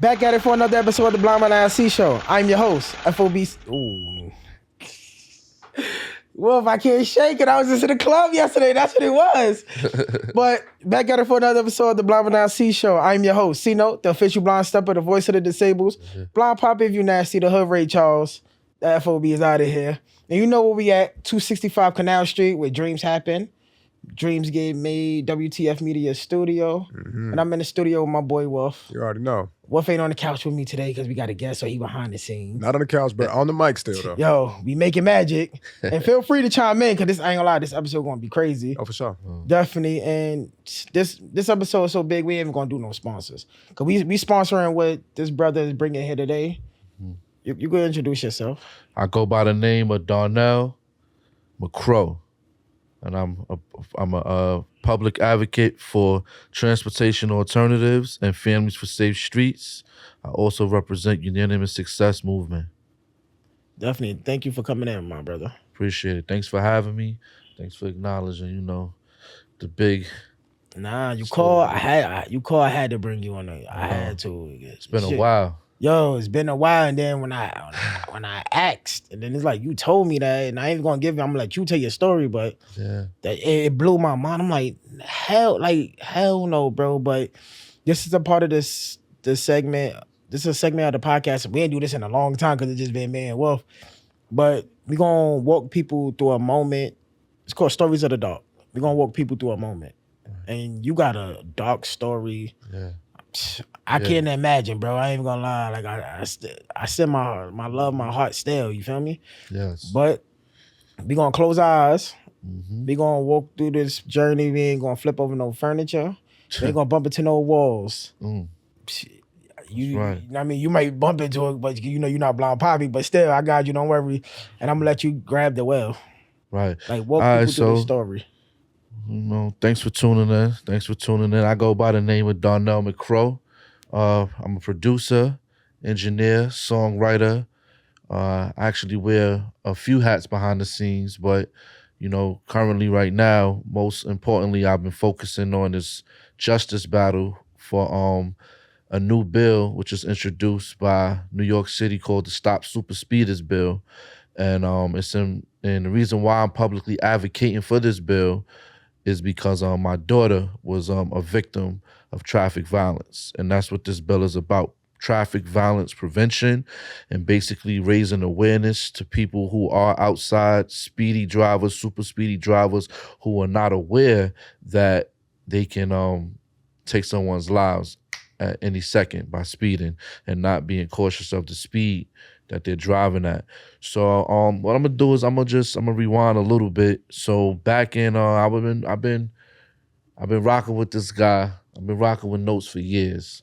Back at it for another episode of the Blind Man IC Show. I'm your host, FOB. Ooh. Wolf, I can't shake it. I was just in the club yesterday. That's what it was. But back at it for another episode of the Blind Man IC Show. I'm your host, C-Note, the official blind stepper, the voice of the disabled. Blind Pop if you nasty, the hood Ray Charles. The FOB is out of here. And you know where we at, 265 Canal Street, where dreams happen. Dreams get made, WTF Media Studio. And I'm in the studio with my boy Wolf. You already know. Wolf ain't on the couch with me today because we got a guest, so he behind the scenes. Not on the couch, but on the mic still, though. Yo, we making magic. And feel free to chime in, because I ain't gonna lie, this episode gonna be crazy. Oh, for sure. Definitely. And this episode is so big, we ain't even gonna do no sponsors. Because we sponsoring what this brother is bringing here today. You go introduce yourself. I go by the name of Darnell McCrow, and I'm a public advocate for transportation alternatives and families for safe streets. I also represent Unanimous Success Movement. Definitely. Thank you for coming in, my brother. Appreciate it. Thanks for having me. Thanks for acknowledging, the big. Nah, you call. I had to bring you on. I had to. It's been a while. Yo, it's been a while, and then when I asked, and then it's like you told me that, and I ain't gonna give you. I'm gonna let you tell your story, but it blew my mind. I'm like, hell no, bro. But this is a part of this segment. This is a segment of the podcast. We ain't do this in a long time because it's just been me and Wolf. But we gonna walk people through a moment. It's called Stories of the Dark. We gonna walk people through a moment, and you got a dark story. Yeah. I can't imagine, bro. I ain't gonna lie. Like I send my love, my heart still. You feel me? Yes. But we gonna close our eyes. Mm-hmm. We gonna walk through this journey. We ain't gonna flip over no furniture. We ain't gonna bump into no walls. You know what I mean, you might bump into it, but you're not blind poppy. But still, I got you. Don't worry. And I'm gonna let you grab the well. Right. Like walk people through the story. Thanks for tuning in. I go by the name of Darnell McCrow. I'm a producer, engineer, songwriter. I actually wear a few hats behind the scenes, but currently right now, most importantly, I've been focusing on this justice battle for a new bill which is introduced by New York City called the Stop Super Speeders Bill. And the reason why I'm publicly advocating for this bill is because my daughter was a victim of traffic violence. And that's what this bill is about. Traffic violence prevention and basically raising awareness to people who are outside, speedy drivers, super speedy drivers, who are not aware that they can take someone's lives at any second by speeding and not being cautious of the speed that they're driving at. So what I'm gonna do is I'm gonna rewind a little bit. So back in I've been rocking with this guy. I've been rocking with Notes for years.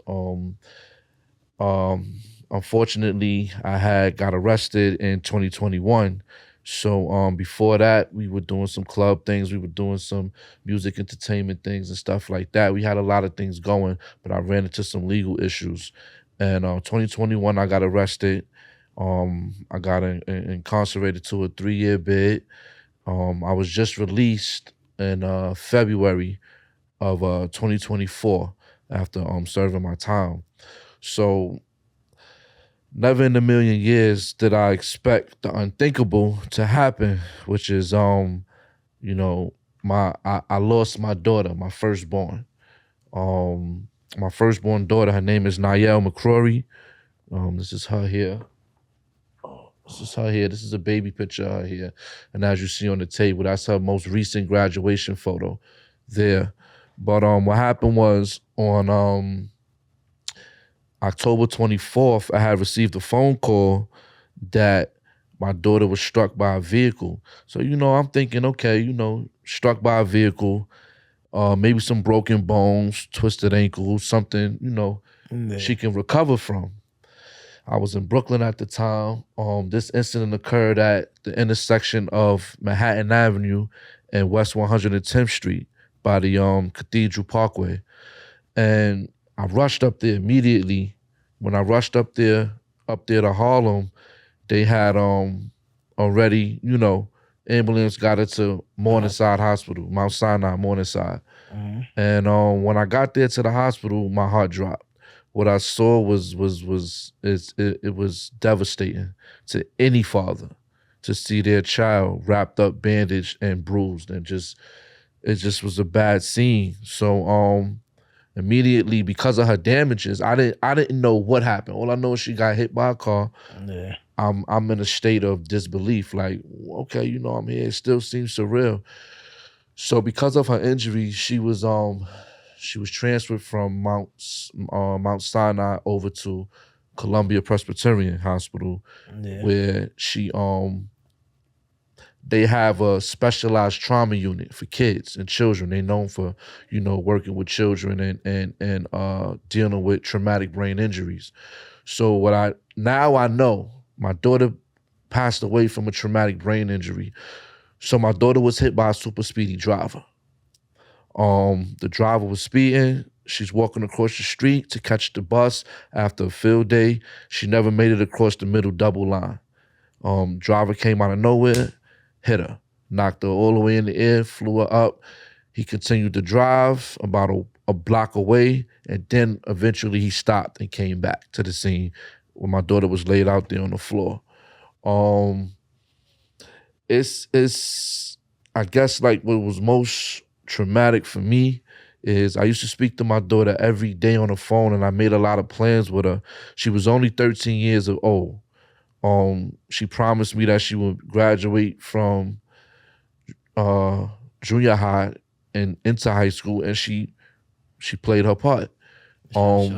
Unfortunately, I got arrested in 2021. So before that, we were doing some club things. We were doing some music entertainment things and stuff like that. We had a lot of things going, but I ran into some legal issues. And 2021, I got arrested. I got incarcerated to a 3-year bid. I was just released in February of 2024 after serving my time. So never in a million years did I expect the unthinkable to happen, which is I lost my daughter, my firstborn. My firstborn daughter, her name is Niall McCrory. This is her here. This is a baby picture of her here. And as you see on the table, that's her most recent graduation photo there. But what happened was on October 24th, I had received a phone call that my daughter was struck by a vehicle. So, I'm thinking, okay, struck by a vehicle, maybe some broken bones, twisted ankles, something, she can recover from. I was in Brooklyn at the time. This incident occurred at the intersection of Manhattan Avenue and West 110th Street by the Cathedral Parkway. And I rushed up there immediately. When I rushed up there to Harlem, they had already, ambulance got her to Morningside Hospital, Mount Sinai, Morningside. And when I got there to the hospital, my heart dropped. what I saw was devastating to any father to see their child wrapped up, bandaged, and bruised, and it just was a bad scene. So immediately, because of her damages, I didn't know what happened. All I know is she got hit by a car. Yeah. I'm in a state of disbelief. Like, okay, I'm here. It still seems surreal. So because of her injury, she was transferred from Mount Sinai over to Columbia Presbyterian Hospital, where they have a specialized trauma unit for kids and children. They're known for, working with children and dealing with traumatic brain injuries. So I know my daughter passed away from a traumatic brain injury. So my daughter was hit by a super speedy driver. The driver was speeding. She's walking across the street to catch the bus after a field day. She never made it across the middle double line. Driver came out of nowhere, hit her, knocked her all the way in the air, flew her up. He continued to drive about a block away, and then eventually he stopped and came back to the scene where my daughter was laid out there on the floor. It's I guess like what was most traumatic for me is I used to speak to my daughter every day on the phone, and I made a lot of plans with her. She was only 13 years old. She promised me that she would graduate from junior high and into high school, and she played her part.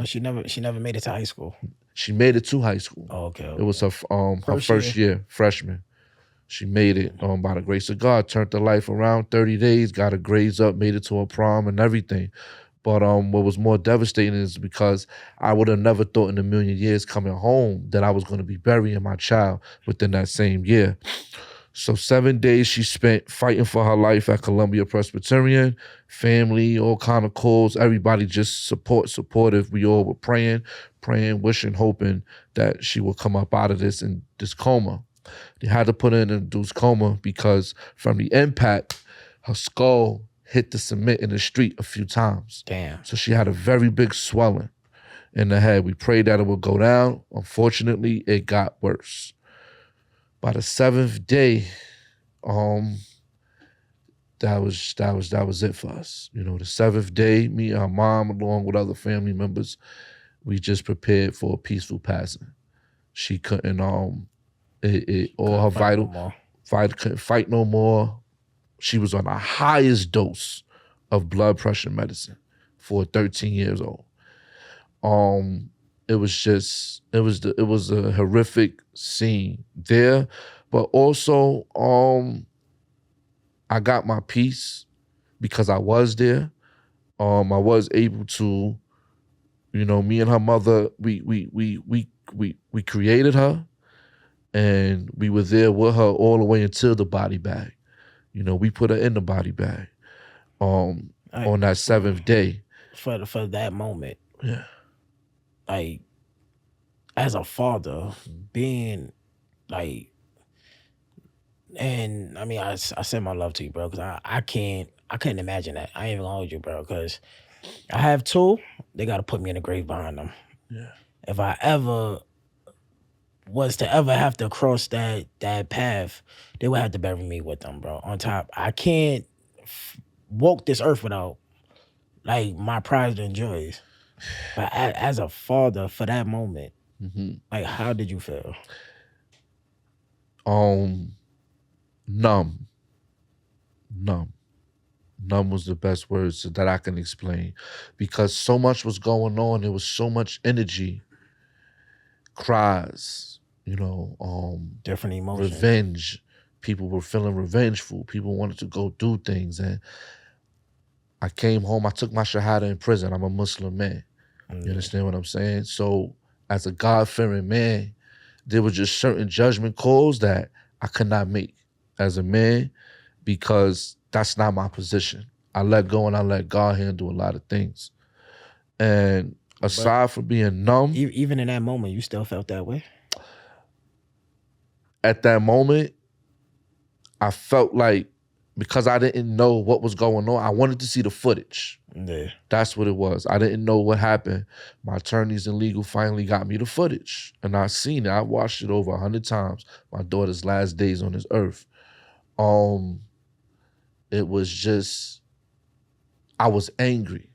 She never made it to high school. She made it to high school. Oh, okay. It was her first year, freshman. She made it by the grace of God, turned her life around 30 days, got her grades up, made it to her prom and everything. But what was more devastating is because I would have never thought in a million years coming home that I was going to be burying my child within that same year. So 7 days she spent fighting for her life at Columbia Presbyterian, family, all kind of calls, everybody just supportive. We all were praying, wishing, hoping that she would come up out of this coma. They had to put her in an induced coma because from the impact, her skull hit the cement in the street a few times. Damn. So she had a very big swelling in the head. We prayed that it would go down. Unfortunately, it got worse. By the 7th day, that was it for us. The 7th day, me and her mom, along with other family members, we just prepared for a peaceful passing. She couldn't all her vital couldn't fight no more. She was on the highest dose of blood pressure medicine for 13 years old. It was a horrific scene there, but also I got my peace because I was there. I was able to, me and her mother, we created her, and we were there with her all the way until the body bag. We put her in the body bag on that 7th day. For that moment. Yeah. Like, as a father, being like, and I mean, I send my love to you, bro, because I couldn't imagine that. I ain't even gonna hold you, bro, because I have 2. They got to put me in the grave behind them. Yeah. If I ever was to ever have to cross that path, they would have to bury me with them, bro. On top, I can't walk this earth without like my pride and joys. But as a father, for that moment, like, how did you feel? Numb. Numb was the best words that I can explain, because so much was going on. There was so much energy, cries, different emotions, revenge. People were feeling revengeful. People wanted to go do things. And I came home. I took my shahada in prison. I'm a Muslim man. You understand what I'm saying? So as a God-fearing man, there were just certain judgment calls that I could not make as a man, because that's not my position. I let go and I let God handle a lot of things. And aside from being numb, even in that moment, you still felt that way? At that moment, I felt like because I didn't know what was going on, I wanted to see the footage. Yeah. That's what it was. I didn't know what happened. My attorneys in legal finally got me the footage. And I seen it. I watched it over 100 times. My daughter's last days on this earth. It was just, I was angry.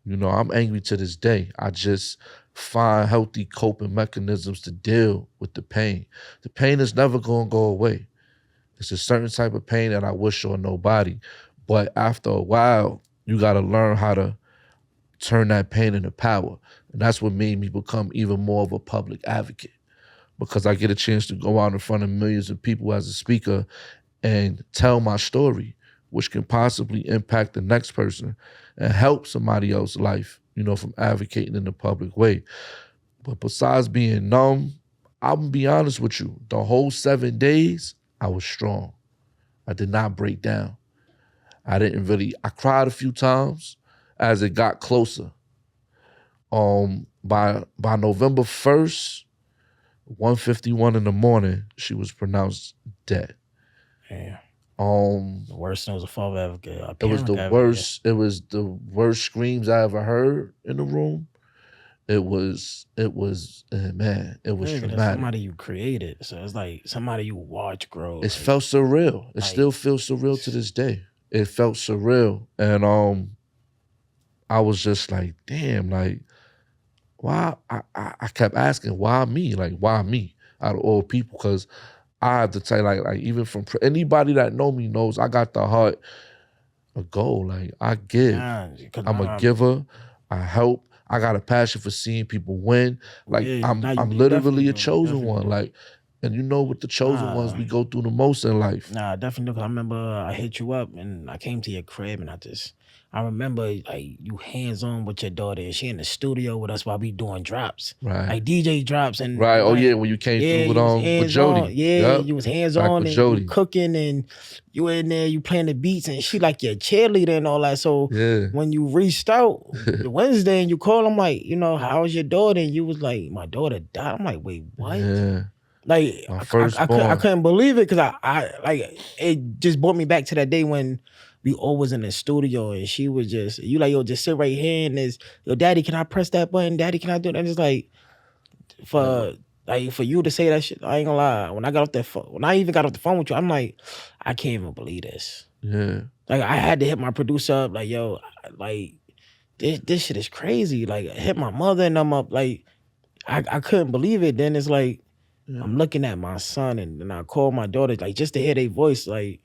You know, I'm angry to this day. I just find healthy coping mechanisms to deal with the pain. The pain is never gonna go away. It's a certain type of pain that I wish on nobody. But after a while, you gotta learn how to turn that pain into power. And that's what made me become even more of a public advocate, because I get a chance to go out in front of millions of people as a speaker and tell my story, which can possibly impact the next person and help somebody else's life, you know, from advocating in the public way. But besides being numb, I'm gonna be honest with you, the whole 7 days, I was strong. I did not break down. I cried a few times as it got closer. By November 1st, 1:51 in the morning, she was pronounced dead. Yeah. The worst news of father ever get. It was the worst. It was the worst screams I ever heard in the room. It was man, it was traumatic. Somebody you created, so it's like somebody you watch grow. It felt surreal. It still feels surreal to this day. It felt surreal, and I was just like, damn, like, why? I kept asking, why me? Like, why me? Out of all people, because I have to tell you, like even from anybody that know me knows I got the heart of gold. Like, I give. I'm a giver. I help. I got a passion for seeing people win. Like, I'm literally a chosen one. Like, and you know, with the chosen ones, we go through the most in life. Nah, definitely. Cause I remember I hit you up and I came to your crib and I remember like you hands on with your daughter and she in the studio with us while we doing drops. Right. Like DJ drops and right. Oh yeah, when you came through with Jody. Yeah, you was hands on and you cooking and you in there, you playing the beats and she like your cheerleader and all that. So when you reached out Wednesday and you called, I'm like, you know, how's your daughter? And you was like, my daughter died. I'm like, wait, what? Yeah. Like I couldn't believe it because I like it just brought me back to that day when we all was in the studio and she was just, you like, yo, just sit right here and this, yo, daddy, can I press that button? Daddy, can I do that? And it's like for you to say that shit, I ain't gonna lie. When I even got off the phone with you, I'm like, I can't even believe this. Yeah. Like I had to hit my producer up, like, yo, like this shit is crazy. Like I hit my mother and I'm up, like I couldn't believe it. Then it's like, I'm looking at my son and I call my daughter, like just to hear their voice, like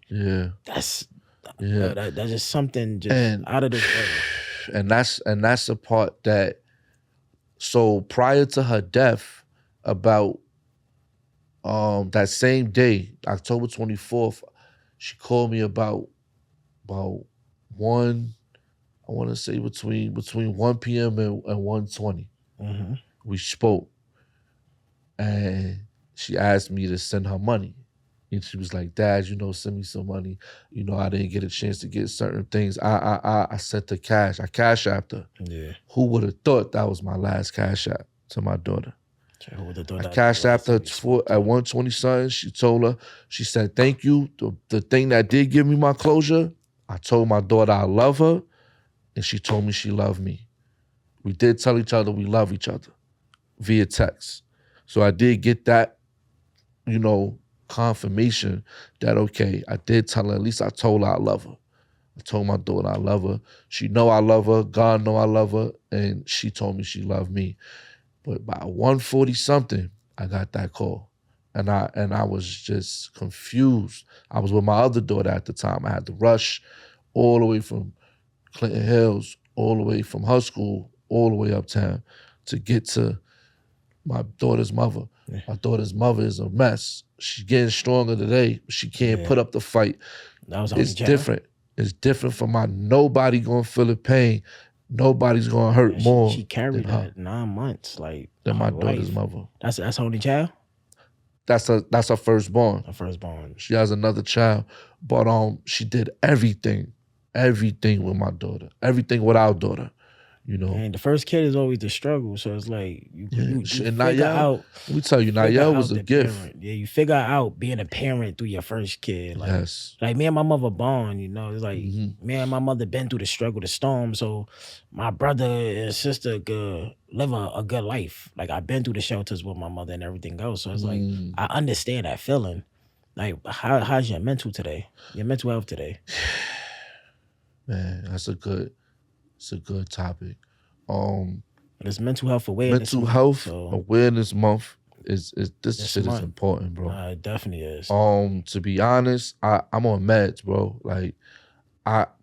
that's just something just out of this world. And that's the part that, so prior to her death, about that same day, October 24th, she called me about 1, I want to say between 1 p.m. and 1:20. Mm-hmm. We spoke. And she asked me to send her money. And she was like, Dad, you know, send me some money. You know, I didn't get a chance to get certain things. I sent her cash. I cash apped her. Yeah. Who would have thought that was my last cash app to my daughter? Who would have thought I cashed apped her at 1:20 something. She told her, she said, thank you. The thing that did give me my closure, I told my daughter I love her, and she told me she loved me. We did tell each other we love each other via text. So I did get that, you know, confirmation that, okay, I did tell her, at least I told her I love her. I told my daughter I love her. She know I love her. God know I love her. And she told me she loved me. But by 1:40 something, I got that call. And I was just confused. I was with my other daughter at the time. I had to rush all the way from Clinton Hills, all the way from her school, all the way uptown to get to my daughter's mother. Yeah. My daughter's mother is a mess. She's getting stronger today. She can't put up the fight. It's different. It's different for nobody gonna feel the pain. Nobody's gonna hurt more. She carried that 9 months, like than my daughter's mother. That's her only child? That's her firstborn. Her firstborn. She has another child. But she did everything with my daughter. Everything with our daughter. You know, and the first kid is always the struggle. So it's like you and figure out. Let me tell you, Nayel was a gift. Parent. Yeah, you figure out being a parent through your first kid. Like, yes. Like me and my mother bond. You know, it's like me and my mother been through the struggle, the storm. So my brother and sister could live a good life. Like I've been through the shelters with my mother and everything else. So it's like I understand that feeling. Like how's your mental today? Your mental health today? Man, it's a good topic. It's mental health awareness. Mental health awareness month is this shit is important, bro. It definitely is. To be honest, I'm on meds, bro. Like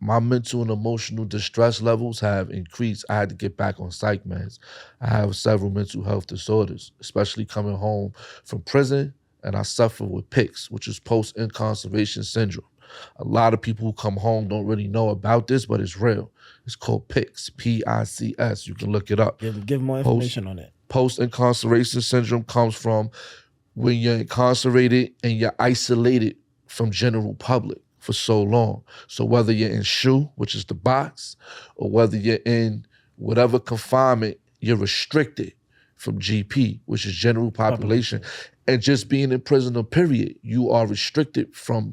my mental and emotional distress levels have increased. I had to get back on psych meds. I have several mental health disorders, especially coming home from prison, and I suffer with PICS, which is post-incarceration syndrome. A lot of people who come home don't really know about this, but it's real. It's called PICS, P-I-C-S. You can look it up. Give more information on it. Post-incarceration syndrome comes from when you're incarcerated and you're isolated from general public for so long. So whether you're in SHU, which is the box, or whether you're in whatever confinement, you're restricted from GP, which is general population. And just being in prison, period, you are restricted from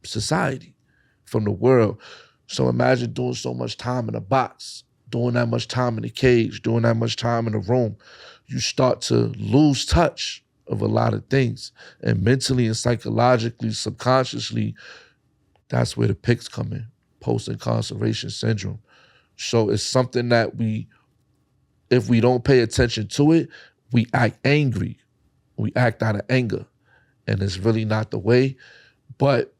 society, from the world. So imagine doing so much time in a box, doing that much time in a cage, doing that much time in a room. You start to lose touch of a lot of things. And mentally and psychologically, subconsciously, that's where the PICS come in, post-incarceration syndrome. So it's something that if we don't pay attention to it, we act angry. We act out of anger. And it's really not the way. But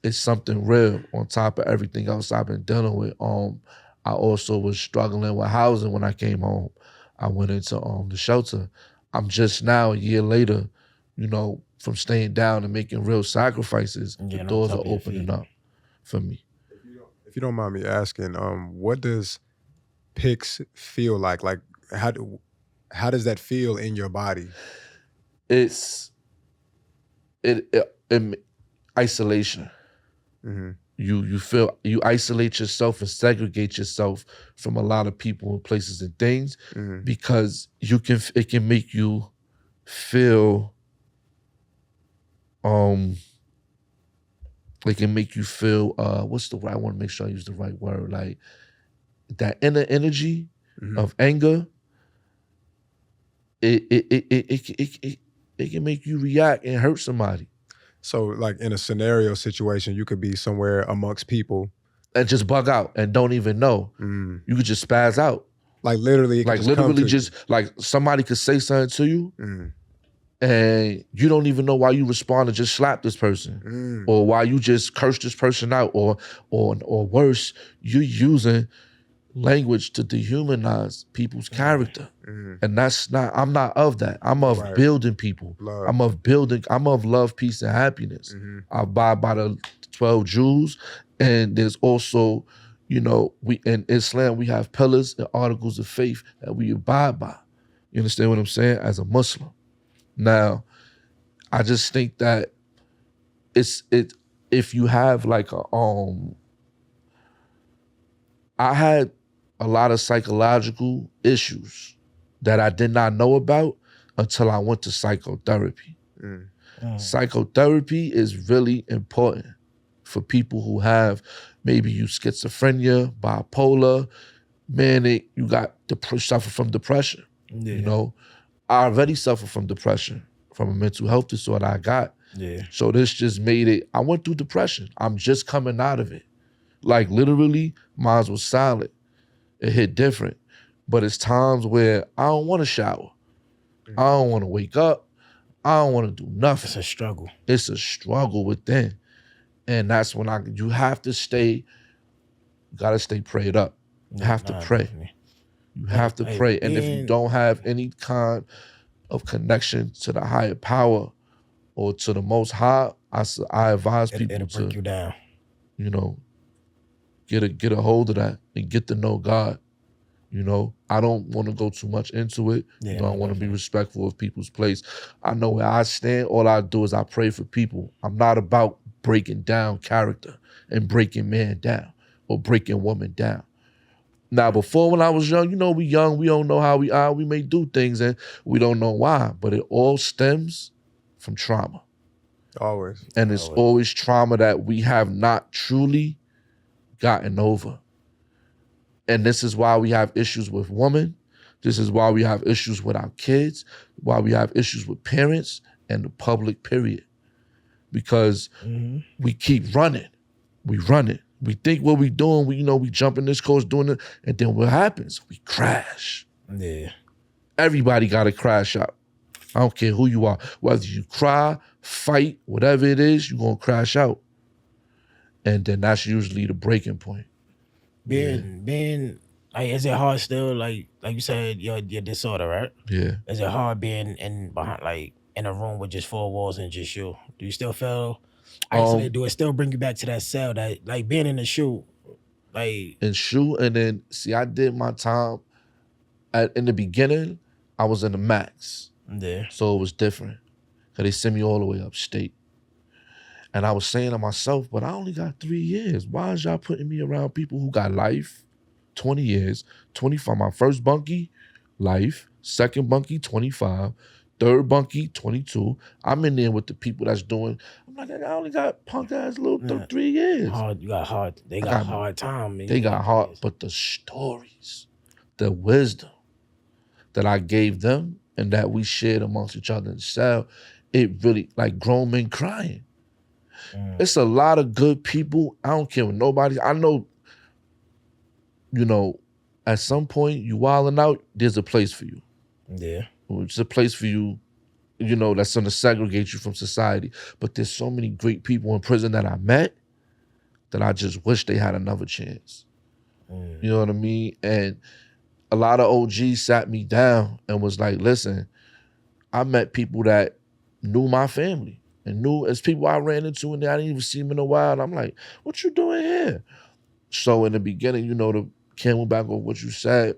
it's something real on top of everything else I've been dealing with. I also was struggling with housing when I came home. I went into the shelter. I'm just now, a year later, you know, from staying down and making real sacrifices, the doors are opening up for me. If you don't mind me asking, what does PICS feel like? Like, how does that feel in your body? It's isolation. Mm-hmm. You isolate yourself and segregate yourself from a lot of people and places and things because it can make you feel what's the right, I want to make sure I use the right word, like that inner energy of anger. It can make you react and hurt somebody. So like in a scenario situation, you could be somewhere amongst people and just bug out and don't even know. You could just spaz out. Like literally, like somebody could say something to you and you don't even know why you respond and just slap this person or why you just curse this person out or worse, you're using language to dehumanize people's character. And I'm not of that. I'm of building people. Love. I'm of love, peace, and happiness. I abide by the 12 jewels. And there's also, you know, in Islam, we have pillars and articles of faith that we abide by. You understand what I'm saying? As a Muslim. Now, I just think that if you have like I had a lot of psychological issues that I did not know about until I went to psychotherapy. Psychotherapy is really important for people who have maybe schizophrenia, bipolar, manic, you suffer from depression. You know, I already suffer from depression from a mental health disorder I got. So this just made it, I went through depression. I'm just coming out of it. Like literally, mine was silent. It hit different. But it's times where I don't want to shower. I don't want to wake up. I don't want to do nothing. It's a struggle. It's a struggle within. And that's when you have to stay, you got to stay prayed up. You have to pray. Definitely. You have to pray. And if you don't have any kind of connection to the higher power or to the Most High, I advise people it'll break you down. You know, get a hold of that and get to know God. You know, I don't want to go too much into it. I want to be respectful of people's place. I know where I stand. All I do is I pray for people. I'm not about breaking down character and breaking man down or breaking woman down. Now, before when I was young, we don't know how we are. We may do things and we don't know why, but it all stems from trauma. Always. And it's always trauma that we have not truly gotten over. And this is why we have issues with women. This is why we have issues with our kids, why we have issues with parents and the public, period. Because we keep running. We run it. We think what we doing, we jump in this course doing it, and then what happens? We crash. Yeah. Everybody got to crash out. I don't care who you are. Whether you cry, fight, whatever it is, you're going to crash out. And then that's usually the breaking point. Being like, is it hard still? Like you said, your disorder, right? Yeah. Is it hard being in a room with just four walls and just you? Do you still feel isolated? Do it still bring you back to that cell that like being in the SHU? Like in SHU, and then see, I did my time in the beginning, I was in the max. Yeah. So it was different. Cause they sent me all the way upstate. And I was saying to myself, but I only got 3 years. Why is y'all putting me around people who got life, 20 years, 25, my first bunkie, life, second bunkie, 25, third bunkie, 22. I'm in there with the people that's doing, I'm like, I only got punk ass little 3 years. Hard, you got hard, they got hard time. They got hard, but the stories, the wisdom that I gave them and that we shared amongst each other in the cell, it really, like grown men crying. It's a lot of good people. I don't care what nobody, I know, at some point you wilding out, there's a place for you. Yeah. It's a place for you, that's gonna segregate you from society. But there's so many great people in prison that I met that I just wish they had another chance. You know what I mean? And a lot of OGs sat me down and was like, listen, I met people that knew my family and knew as people I ran into and I didn't even see them in a while. And I'm like, what you doing here? So in the beginning, to camelback on what you said,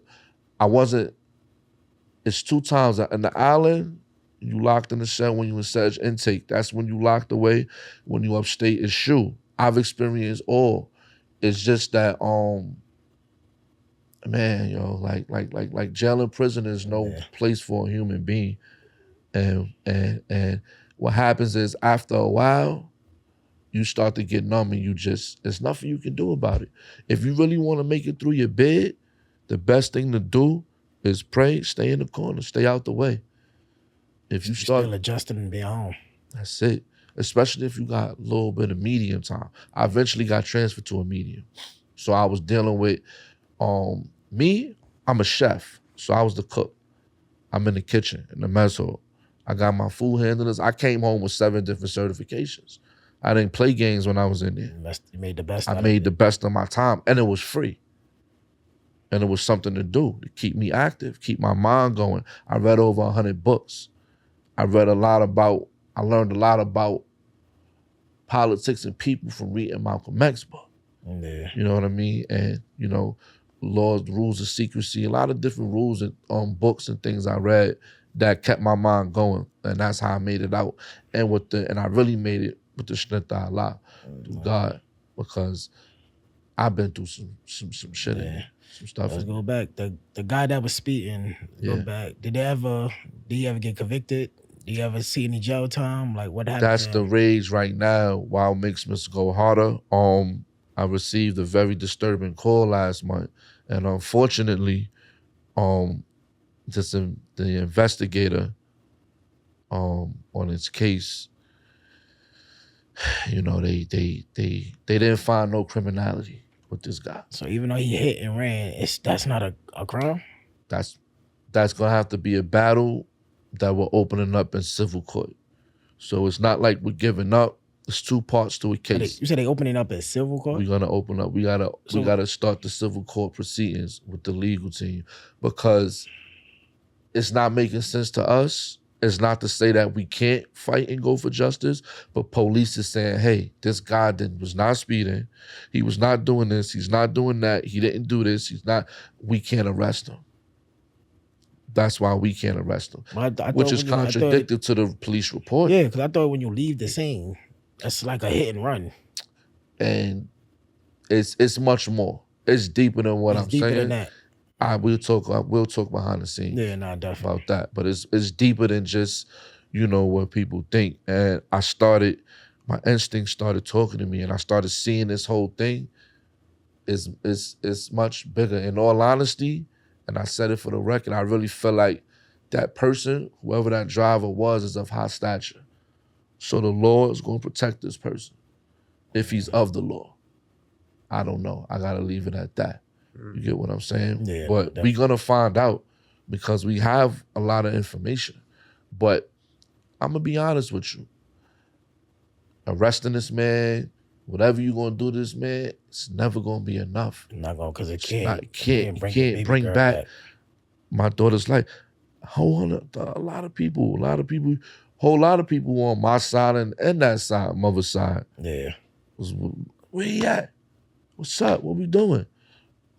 it's 2 times. In the island, you locked in the cell when you in Sedge intake. That's when you locked away. When you upstate is SHU. I've experienced all. It's just that, man, like jail and prison is no place for a human being. And what happens is after a while, you start to get numb and there's nothing you can do about it. If you really want to make it through your bed, the best thing to do is pray, stay in the corner, stay out the way. If you start still adjusting and be home. That's it. Especially if you got a little bit of medium time. I eventually got transferred to a medium. So I was dealing with me, I'm a chef. So I was the cook. I'm in the kitchen, in the mess hall. I got my food handlers. I came home with 7 different certifications. I didn't play games when I was in there. You made the best. I made the best of my time, and it was free. And it was something to do to keep me active, keep my mind going. I read over 100 books. I learned a lot about politics and people from reading Malcolm X book. Yeah. You know what I mean? And, laws, rules of secrecy, a lot of different rules and books and things I read that kept my mind going. And that's how I made it out. And I really made it with the strength of Allah, through God, because I've been through some shit in there. Some stuff. Let's go back. The guy that was speeding, go back. Did he ever get convicted? Do you ever see any jail time? Like what happened? That's the rage right now. While makes Mr. Go Harder. I received a very disturbing call last month, and unfortunately, the investigator on its case, they didn't find no criminality with this guy. So even though he hit and ran, that's not a crime? That's gonna have to be a battle that we're opening up in civil court. So it's not like we're giving up. There's 2 parts to a case. You said they opening up in civil court? We're gonna open up. We gotta start the civil court proceedings with the legal team, because it's not making sense to us. It's not to say that we can't fight and go for justice, but police is saying, hey, this guy was not speeding. He was not doing this. He's not doing that. He didn't do this. We can't arrest him. That's why we can't arrest him, which is contradicted to the police report. Yeah, because I thought when you leave the scene, that's like a hit and run. And it's much more. it's deeper than what It's I'm deeper saying. than that. We'll talk behind the scenes. Yeah, nah, definitely. About that. But it's deeper than just, what people think. And my instinct started talking to me, and I started seeing this whole thing is much bigger. In all honesty, and I said it for the record, I really feel like that person, whoever that driver was, is of high stature. So the law is going to protect this person if he's of the law. I don't know. I got to leave it at that. You get what I'm saying? Yeah, but we're going to find out because we have a lot of information. But I'm going to be honest with you. Arresting this man, whatever you're going to do to this man, it's never going to be enough. Not going because it can't can't bring back my daughter's life. A lot of people on my side and that side, mother's side. Yeah. Where he at? What's up? What we doing?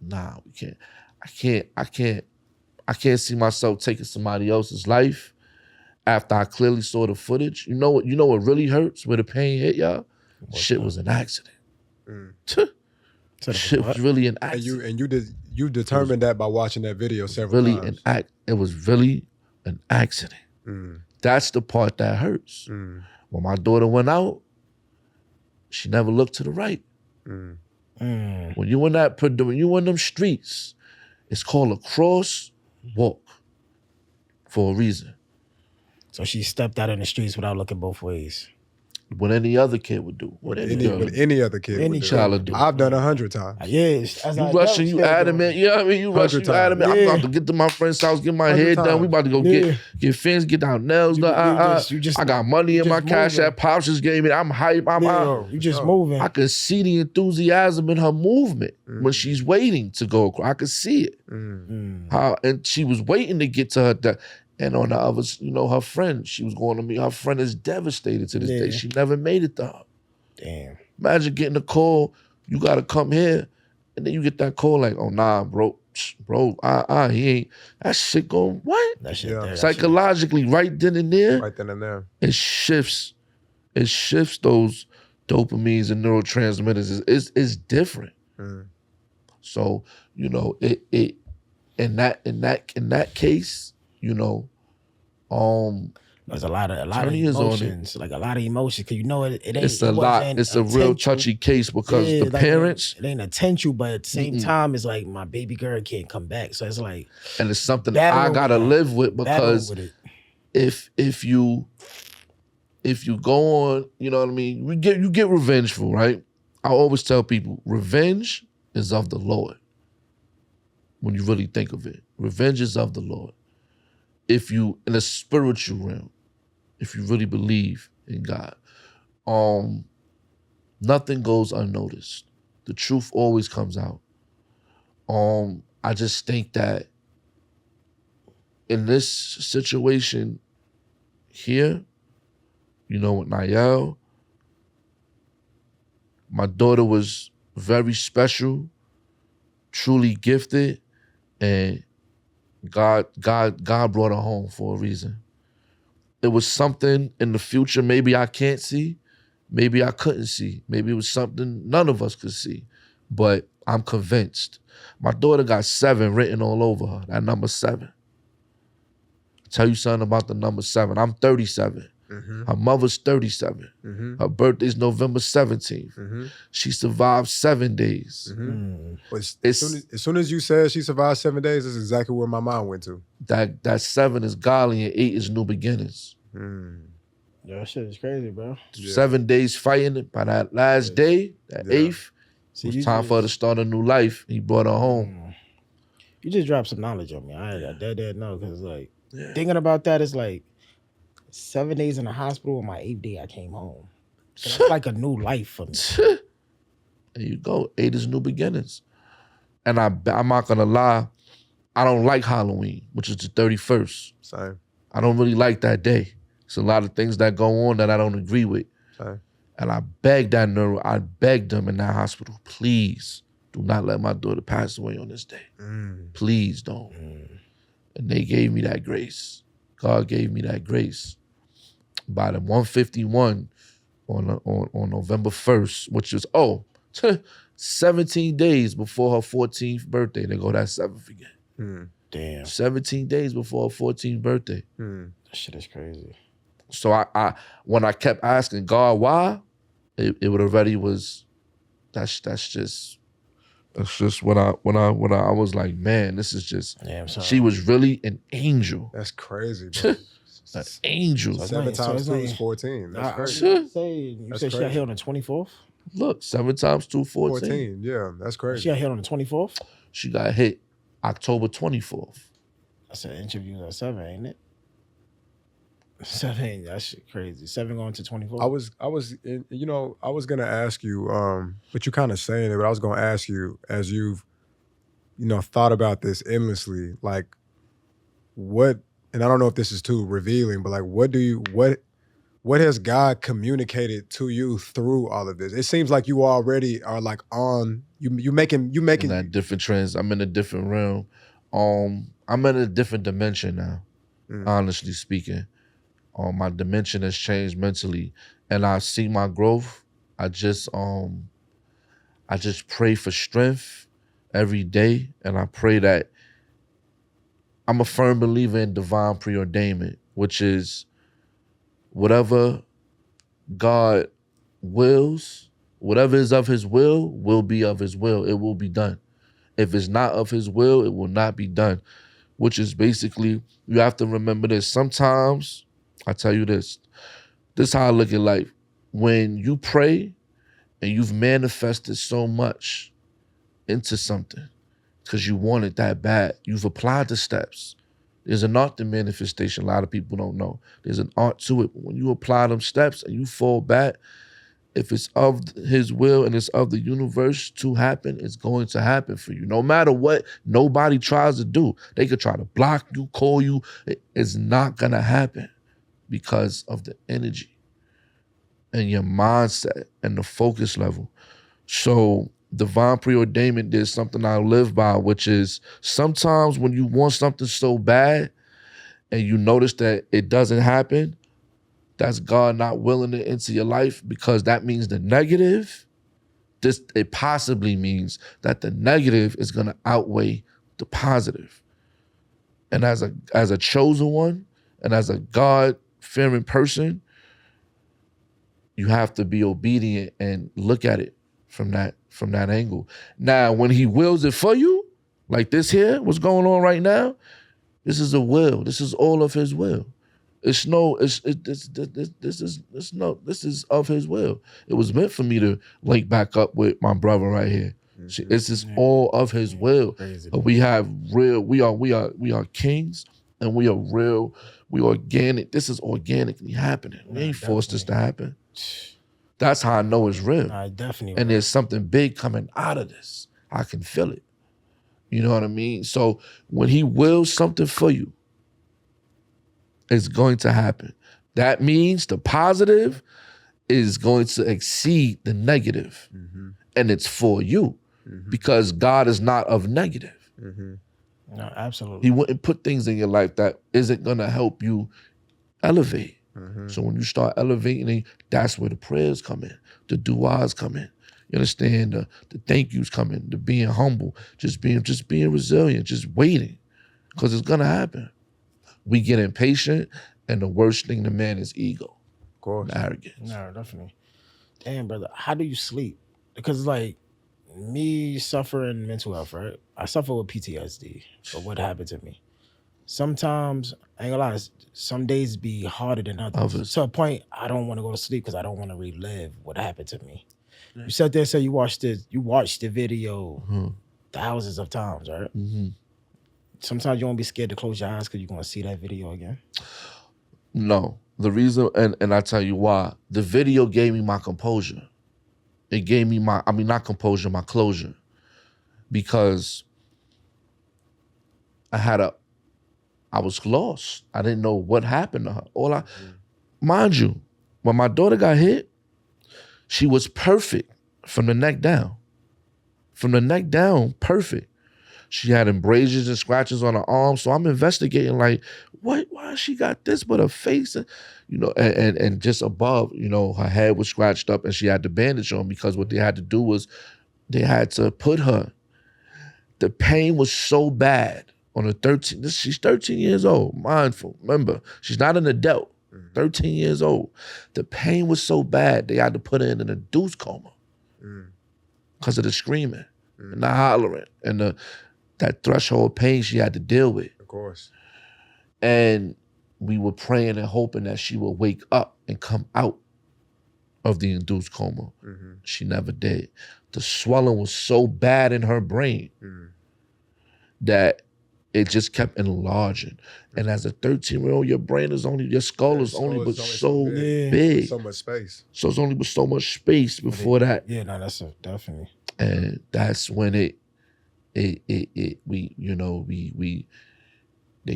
Nah, we can't. I can't see myself taking somebody else's life after I clearly saw the footage. You know what really hurts where the pain hit y'all? Shit was an accident. Shit was really an accident. And you determined that by watching that video several times. It was really an accident. That's the part that hurts. When my daughter went out, she never looked to the right. When you in them streets, it's called a crosswalk for a reason. So she stepped out in the streets without looking both ways. What any other kid would do. What any other kid Any would do. child would do. I've done 100 times. Yes. You rushing, you adamant. Yeah, I mean, you rushing, you adamant. I'm about to get to my friend's house, get my hair done. We about to go get fins, get down nails done. I got money in my cash app. Pops just gave me. I'm hype. You just moving. I could see the enthusiasm in her movement when she's waiting to go across. I could see it. And she was waiting to get to her. And on the other, her friend, she was going to meet. Her friend is devastated to this day. She never made it to her. Damn. Imagine getting a call, you got to come here, and then you get that call like, oh, nah, bro, he ain't. That shit going, what? That shit Psychologically, right then and there. Right then and there. It shifts those dopamines and neurotransmitters. It's different. So, it in that case, there's a lot of emotions, like a lot of emotions, because it ain't. It's a lot. It's a real touchy case because the parents. It ain't attention, but at the same time, it's like my baby girl can't come back, so it's like. And it's something I gotta live with because if you go on, you know what I mean. You get revengeful, right? I always tell people, revenge is of the Lord. When you really think of it, revenge is of the Lord. If you, in a spiritual realm, if you really believe in God, nothing goes unnoticed. The truth always comes out. I just think that in this situation here, with Nayel, my daughter was very special, truly gifted, and God brought her home for a reason. It was something in the future maybe I can't see, maybe I couldn't see, maybe it was something none of us could see, but I'm convinced. My daughter got 7 written all over her, that number 7. I'll tell you something about the number 7. I'm 37. Her mother's 37. Her birthday's November 17th. She survived 7 days. As soon as you said she survived 7 days, that's exactly where my mind went to. That 7 is godly and 8 is new beginnings. Yeah, that shit is crazy, bro. 7 days fighting. By that last day, that 8th, it was time for her to start a new life. He brought her home. You just dropped some knowledge on me. I dead know, because thinking about that is 7 days in the hospital, on my 8th day I came home. So that's like a new life for me. There you go. 8 is new beginnings. And I'm not gonna lie, I don't like Halloween, which is the 31st. Same. I don't really like that day. It's a lot of things that go on that I don't agree with. Same. And I begged them in that hospital, please do not let my daughter pass away on this day. Please don't. And they gave me that grace. God gave me that grace. By the 151 on November 1st, which is, 17 days before her 14th birthday. They go that 7th again. Damn. 17 days before her 14th birthday. That shit is crazy. So I when I kept asking God why, it would already was. That's just when I was like, man, this is just. Damn, son. She was really an angel. That's crazy, bro. An angel. So 7 so times it's 2 like- is 14. That's I crazy. was say, you That's said she got crazy. hit on the 24th? Look, 7 times 2, 14. 14. Yeah, that's She crazy. got hit on the 24th? She got hit October 24th. That's an interview at 7, ain't it? 7, that shit crazy. 7 going to 24. I was gonna ask you, but you kind of saying it, but I was gonna ask you, as you've, thought about this endlessly, like what, and I don't know if this is too revealing, but like what has God communicated to you through all of this? It seems like you already are like on, you making In that different trends. I'm in a different realm. I'm in a different dimension now, honestly speaking. My dimension has changed mentally, and I see my growth. I just pray for strength every day, and I pray that I'm a firm believer in divine preordainment, which is whatever God wills, whatever is of his will be of his will. It will be done. If it's not of his will, it will not be done, which is basically, you have to remember this. Sometimes, I tell you this is how I look at life. When you pray and you've manifested so much into something because you want it that bad, you've applied the steps. There's an art to manifestation. A lot of people don't know. There's an art to it. But when you apply them steps and you fall back, if it's of his will and it's of the universe to happen, it's going to happen for you. No matter what nobody tries to do. They could try to block you, call you. It's not going to happen because of the energy and your mindset and the focus level. So divine preordainment is something I live by, which is sometimes when you want something so bad and you notice that it doesn't happen, that's God not willing it into your life, because that means the negative, it possibly means that the negative is gonna outweigh the positive. And as a chosen one and as a God-fearing person, you have to be obedient and look at it from that angle. Now, when he wills it for you, like this here, what's going on right now, this is a will. This is all of his will. This is of his will. It was meant for me to link back up with my brother right here. This is all of his will. We have we are kings, and we are real, we organic. This is organically happening. We ain't forced this to happen. That's how I know it's real. Definitely. And there's something big coming out of this. I can feel it. You know what I mean? So when he wills something for you, it's going to happen. That means the positive is going to exceed the negative. And it's for you, because God is not of negative. No, absolutely. He wouldn't put things in your life that isn't going to help you elevate. So when you start elevating, that's where the prayers come in, the du'as come in. You understand? The thank yous come in, the being humble, just being resilient, just waiting, because it's gonna happen. We get impatient, and the worst thing to man is ego, Of course. and arrogance. No, definitely. Damn, brother, how do you sleep? Because like me suffering mental health, right? I suffer with PTSD for what happened to me. Sometimes, I ain't gonna lie, some days be harder than others. To a point, I don't want to go to sleep because I don't want to relive what happened to me. You sat there and said you watched the video thousands of times, right? Sometimes you won't be scared to close your eyes because you're going to see that video again. No. The reason, and I tell you why, the video gave me my composure. It gave me my closure. Because I was lost. I didn't know what happened to her. Mind you, when my daughter got hit, she was perfect from the neck down. From the neck down, perfect. She had abrasions and scratches on her arm. So I'm investigating, like, why she got this but her face? And just above, her head was scratched up and she had the bandage on, because what they had to do was They had to put her. The pain was so bad on a 13. She's 13 years old. Mindful. Remember, she's not an adult. 13 years old. The pain was so bad they had to put her in an induced coma because of the screaming and the hollering and that threshold pain she had to deal with. Of course. And we were praying and hoping that she would wake up and come out of the induced coma. She never did. The swelling was so bad in her brain that it just kept enlarging. And as a 13-year-old, your skull is only but so big. So much space. So it's only but so much space before that. Yeah, no, that's definitely. And that's when they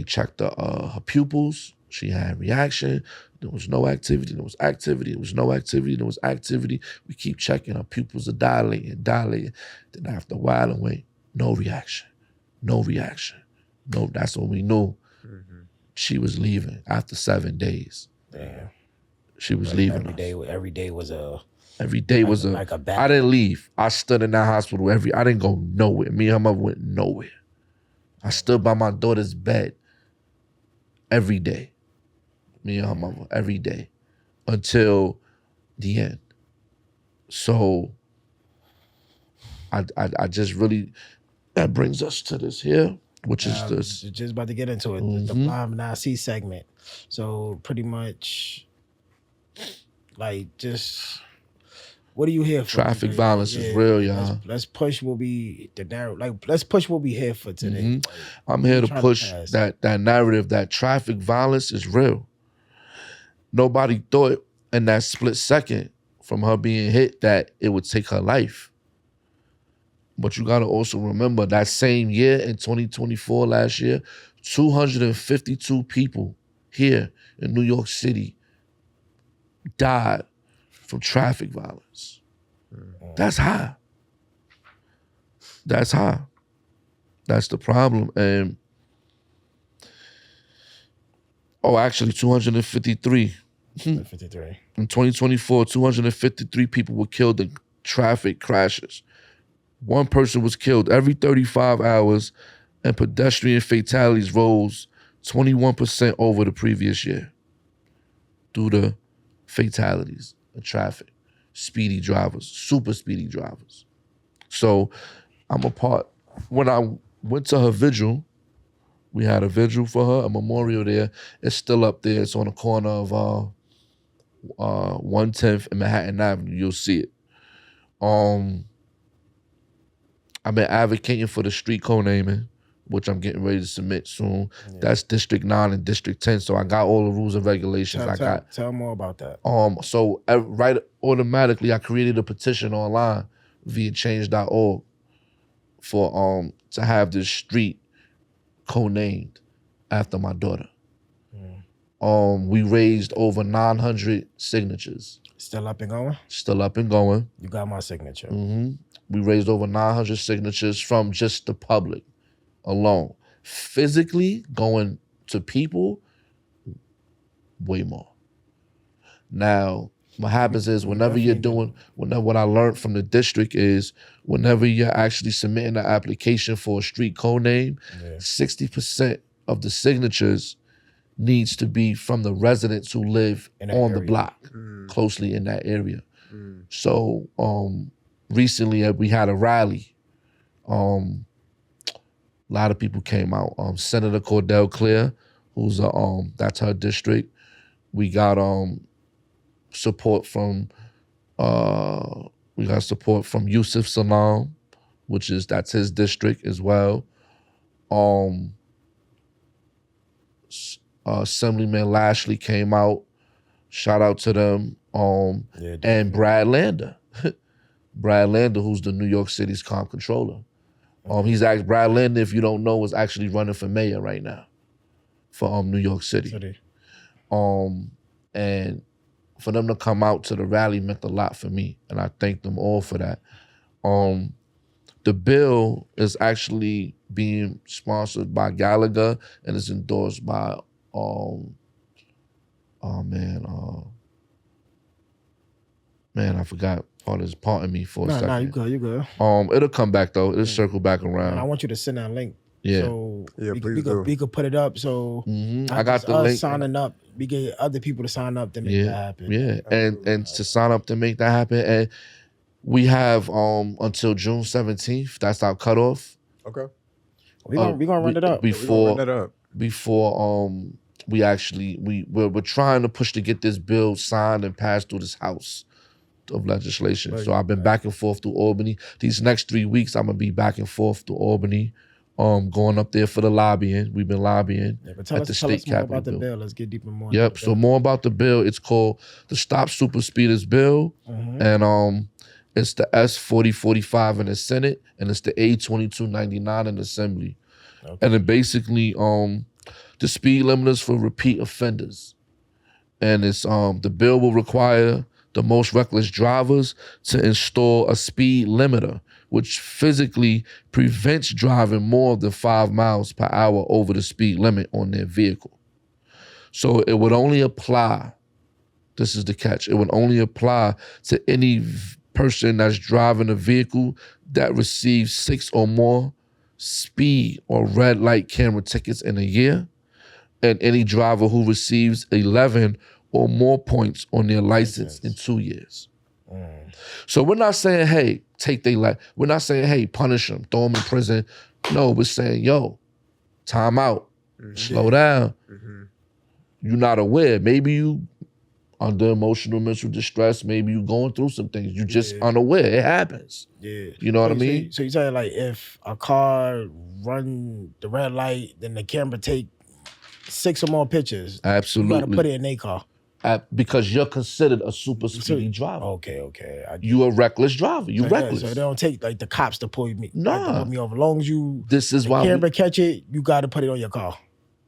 checked her pupils. She had reaction. There was no activity. There was activity. There was no activity. There was activity. We keep checking. Her pupils are dilating. Then after a while, and wait, no reaction. No reaction. No, that's when we knew she was leaving after 7 days. Damn. She was leaving. Every day was a. Every day was like a battle. I didn't leave. I stood in that hospital I didn't go nowhere. Me and her mother went nowhere. I stood by my daughter's bed every day. Me and her mother every day until the end. So I just really, that brings us to this here, which is this. Just about to get into it, the Blind But C segment. So pretty much, like, just what are you here for? Traffic violence is real, y'all. Let's push what we let's push what we here for today. Like, I'm here to push that narrative that traffic violence is real. Nobody thought in that split second from her being hit that it would take her life. But you gotta also remember that same year in 2024, last year, 252 people here in New York City died from traffic violence. That's high. That's high. That's the problem. And actually 253. 53. In 2024, 253 people were killed in traffic crashes. One person was killed every 35 hours, and pedestrian fatalities rose 21% over the previous year due to fatalities in traffic, speedy drivers, super speedy drivers. So when I went to her vigil, we had a vigil for her, a memorial there. It's still up there. It's on the corner of 110th and Manhattan Avenue. You'll see it. I've been advocating for the street co-naming, which I'm getting ready to submit soon. Yeah. That's District 9 and District 10, so I got all the rules and regulations. Tell more about that. So right automatically, I created a petition online via change.org for to have this street co-named after my daughter. We raised over 900 signatures. Still up and going? Still up and going. You got my signature. We raised over 900 signatures from just the public alone. Physically going to people, way more. Now, what happens is what I learned from the district is whenever you're actually submitting an application for a street code name, 60% of the signatures needs to be from the residents who live on the block, closely in that area. So recently we had a rally. A lot of people came out. Senator Cordell Clear, who's that's her district. We got support from Yusuf Salam, that's his district as well. Assemblyman Lashley came out. Shout out to them. And Brad Lander. Brad Lander, who's the New York City's comptroller. Brad Lander, if you don't know, is actually running for mayor right now for New York City. And for them to come out to the rally meant a lot for me, and I thank them all for that. The bill is actually being sponsored by Gallagher and is endorsed by I forgot. Pardon me for a No, second. no, you good, you good. It'll come back though. It'll circle back around. And I want you to send that link. Yeah. So please do. we could put it up. So I got just the us link. signing up. We get other people to sign up to make that happen. Yeah, and to sign up to make that happen, and we have until June 17th. That's our cutoff. Okay. We gonna run it up before we we're trying to push to get this bill signed and passed through this house of legislation. Right. So I've been back and forth through Albany. These next 3 weeks, I'm gonna be back and forth through Albany, going up there for the lobbying. We've been lobbying but at the state more capitol about the bill. bill. Let's get deeper more. Yep. So more about the bill. It's called the Stop Super Speeders Bill, and it's the S-4045 in the Senate, and it's the A-2299 in the Assembly. Okay. And it basically the speed limiters for repeat offenders, and it's the bill will require the most reckless drivers to install a speed limiter, which physically prevents driving more than 5 miles per hour over the speed limit on their vehicle. So it would only apply, this is the catch, it would only apply to any person that's driving a vehicle that receives 6 or more speed or red light camera tickets in a year, and any driver who receives 11 or more points on their license in 2 years. So we're not saying, hey, take their life. We're not saying, hey, punish them, throw them in prison. No, we're saying, yo, time out, slow down. You're not aware. Maybe you under emotional mental distress. Maybe you going through some things. You just unaware. It happens. Yeah. You know what I mean? So you say like if a car run the red light, then the camera take 6 or more pictures. Absolutely. You gotta put it in their car. Because you're considered a super speedy driver. Okay. You a reckless driver. You reckless. So they don't take like the cops to pull me. Nah. To pull me over. As long as you why camera catch it, you got to put it on your car.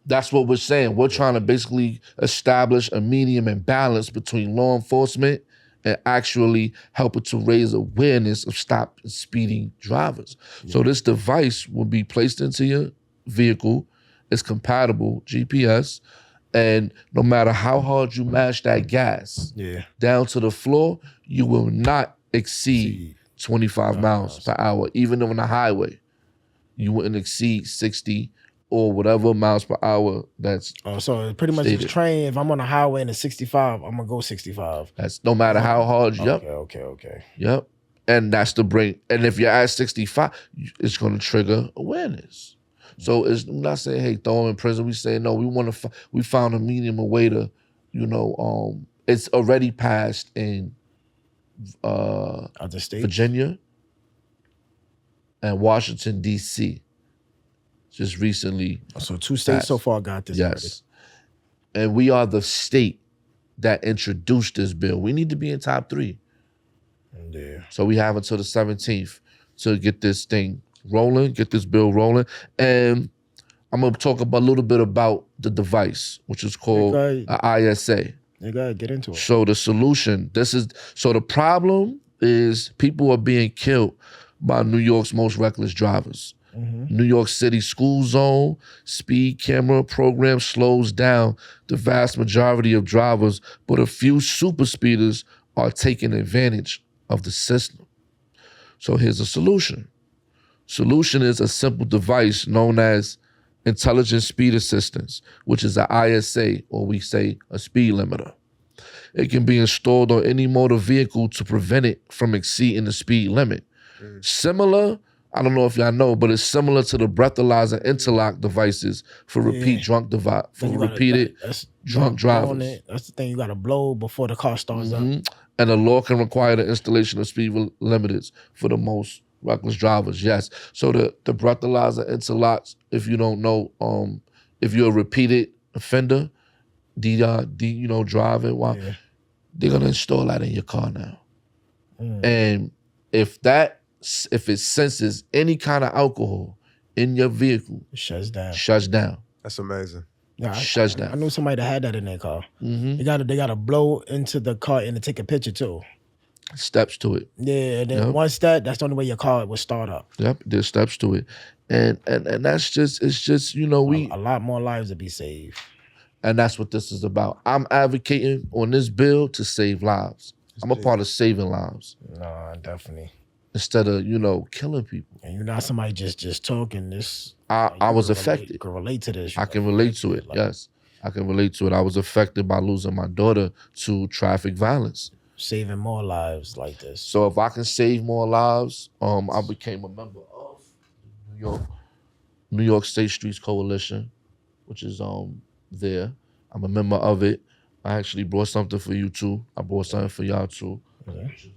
That's what we're saying. We're trying to basically establish a medium and balance between law enforcement and actually helping to raise awareness of stop speeding drivers. So this device will be placed into your vehicle. It's compatible GPS. And no matter how hard you mash that gas down to the floor, you will not exceed 25 miles per hour, even on the highway. You wouldn't exceed 60 or whatever miles per hour that's so it pretty much stated. It's trained. If I'm on the highway and it's 65, I'm gonna go 65. That's no matter how hard. Okay. Yep. And that's the brain. And if you're at 65, it's gonna trigger awareness. So it's I'm not saying, hey, throw them in prison. We say, no, we found a medium, a way to, it's already passed in other states, Virginia and Washington, D.C. just recently. So 2 states so far got this. Yes. Already. And we are the state that introduced this bill. We need to be in top 3. Yeah. So we have until the 17th to get this thing rolling, get this bill rolling. And I'm going to talk a little bit about the device, which is called an ISA. You got to get into it. So the solution, the problem is people are being killed by New York's most reckless drivers. New York City school zone speed camera program slows down the vast majority of drivers, but a few super speeders are taking advantage of the system. So here's a solution. Solution is a simple device known as Intelligent Speed Assistance, which is an ISA, or we say a speed limiter. It can be installed on any motor vehicle to prevent it from exceeding the speed limit. Similar, I don't know if y'all know, but it's similar to the breathalyzer interlock devices for repeated drunk drivers. That's the thing, you got to blow before the car starts up. And the law can require the installation of speed limiters for the most reckless drivers, yes. So the breathalyzer interlocks, if you don't know, if you're a repeated offender, driving, they're gonna install that in your car now. And if it senses any kind of alcohol in your vehicle, it shuts down. That's amazing. Yeah, shuts down. I knew somebody that had that in their car. They gotta blow into the car and to take a picture too. Steps to it. Yeah, and then once that's the only way your car will start up. Yep, there's steps to it. And that's just, it's just, a lot more lives to be saved. And that's what this is about. I'm advocating on this bill to save lives. I'm a part of saving lives. No, definitely. Instead of, killing people. And you're not somebody just talking this. I was affected. You can relate to this. I can relate to it, yes. I can relate to it. I was affected by losing my daughter to traffic violence. Saving more lives like this. So if I can save more lives, I became a member of New York State Streets Coalition, which is there. I'm a member of it. I actually brought something for you too. I brought something for y'all too. Which is,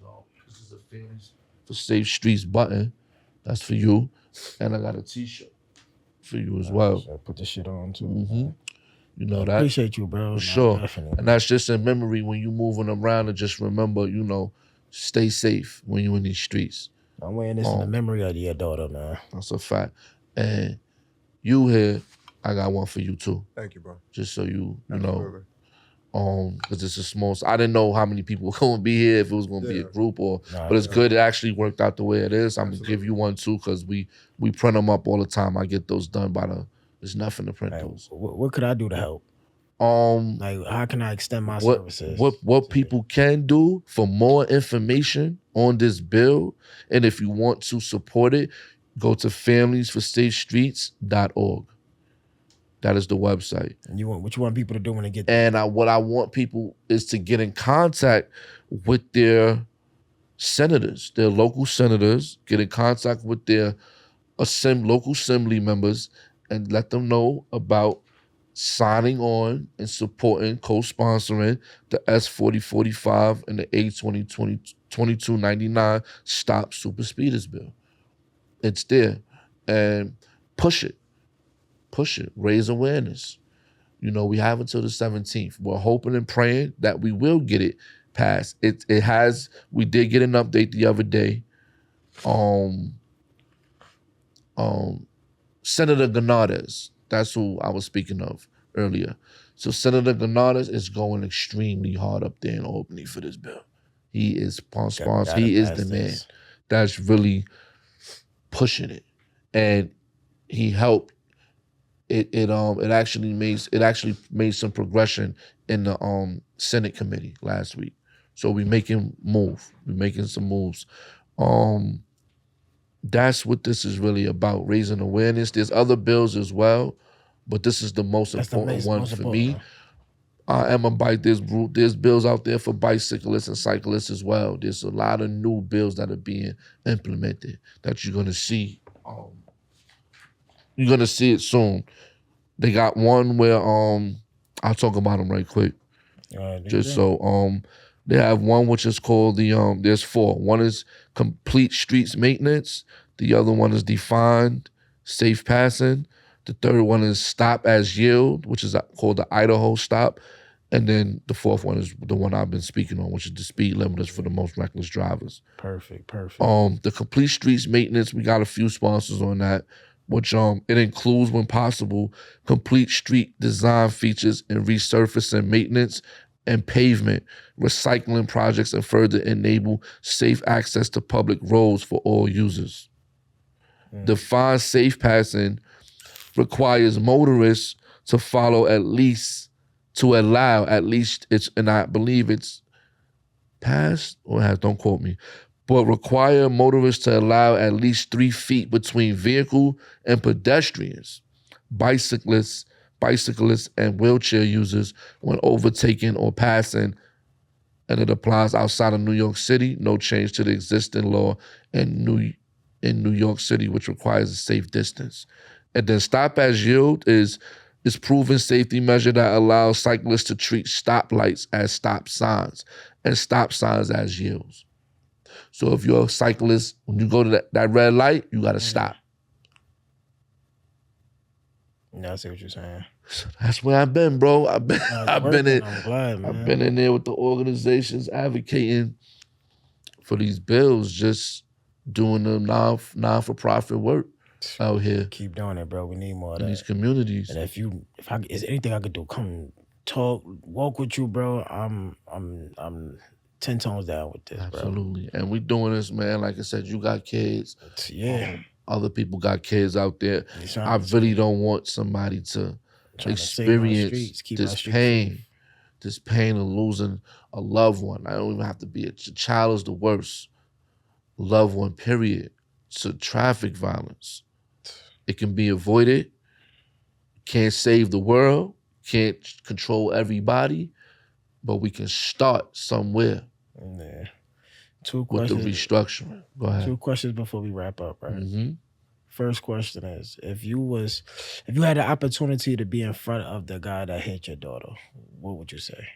this is a Families for Safe Streets button. That's for you. And I got a t-shirt for you as well. So put this shit on too. Mm-hmm. You know that. Appreciate you, bro. For sure. Definitely. And that's just in memory when you moving around, and just remember, stay safe when you in these streets. I'm wearing this in the memory of your daughter, man. That's a fact. And you here, I got one for you too. Thank you, bro. Just so you Absolutely. know. Because it's a small, I didn't know how many people were going to be here, if it was going to be a group but it's good. It actually worked out the way it is. I'm going to give you one too, because we print them up all the time. I get those done there's nothing to print those. What could I do to help? Like, how can I extend my services? What people can do for more information on this bill, and if you want to support it, go to familiesforsafestreets.org. That is the website. And what you want people to do when they get there? And what I want people is to get in contact with their senators, their local senators, get in contact with their local assembly members, and let them know about signing on and supporting, co-sponsoring the S4045 and the A2299 Stop Super Speeders bill. It's there. And push it. Raise awareness. We have until the 17th. We're hoping and praying that we will get it passed. We did get an update the other day. Senator Gennades, that's who I was speaking of earlier. So Senator Gennades is going extremely hard up there in Albany for this bill. He is sponsor. He is the man that's really pushing it, and he helped. It actually made some progression in the Senate committee last week. So we're making some moves. That's what this is really about, raising awareness. There's other bills as well, but this is the most important one for me. I am a bike. There's bills out there for bicyclists and cyclists as well. There's a lot of new bills that are being implemented that you're gonna see. You're gonna see it soon. They got one where I'll talk about them right quick. They have one which is called there's four. One is complete streets maintenance. The other one is defined safe passing. The third one is stop as yield, which is called the Idaho stop. And then the fourth one is the one I've been speaking on, which is the speed limiters for the most reckless drivers. Perfect. The complete streets maintenance, we got a few sponsors on that, which it includes, when possible, complete street design features and resurfacing maintenance and pavement, recycling projects, and further enable safe access to public roads for all users. Defined safe passing requires motorists to allow at least and I believe it's passed or has, don't quote me, but require motorists to allow at least 3 feet between vehicle and pedestrians, bicyclists, and wheelchair users when overtaking or passing, and it applies outside of New York City. No change to the existing law in New York City, which requires a safe distance. And then stop as yield is proven safety measure that allows cyclists to treat stoplights as stop signs and stop signs as yields. So if you're a cyclist, when you go to that red light, you got to stop. Yeah, I see what you're saying. That's where I've been, bro. I've been in. I'm glad, man. I've been in there with the organizations advocating for these bills, just doing the non-for-profit work out here. Keep doing it, bro. We need more of in that. These communities. And if is anything I could do, come talk, walk with you, bro. I'm 10 tones down with this, bro. Absolutely. And we doing this, man. Like I said, you got kids. Yeah. Other people got kids out there. I really don't want somebody to experience this pain. this pain of losing a loved one. I don't even have to be a child is the worst. Loved one, period. To traffic violence. It can be avoided. Can't save the world. Can't control everybody. But we can start somewhere. Yeah. Two with questions. the restructuring. Go ahead. 2 questions before we wrap up, right? Mm-hmm. First question is, if you had the opportunity to be in front of the guy that hit your daughter, what would you say?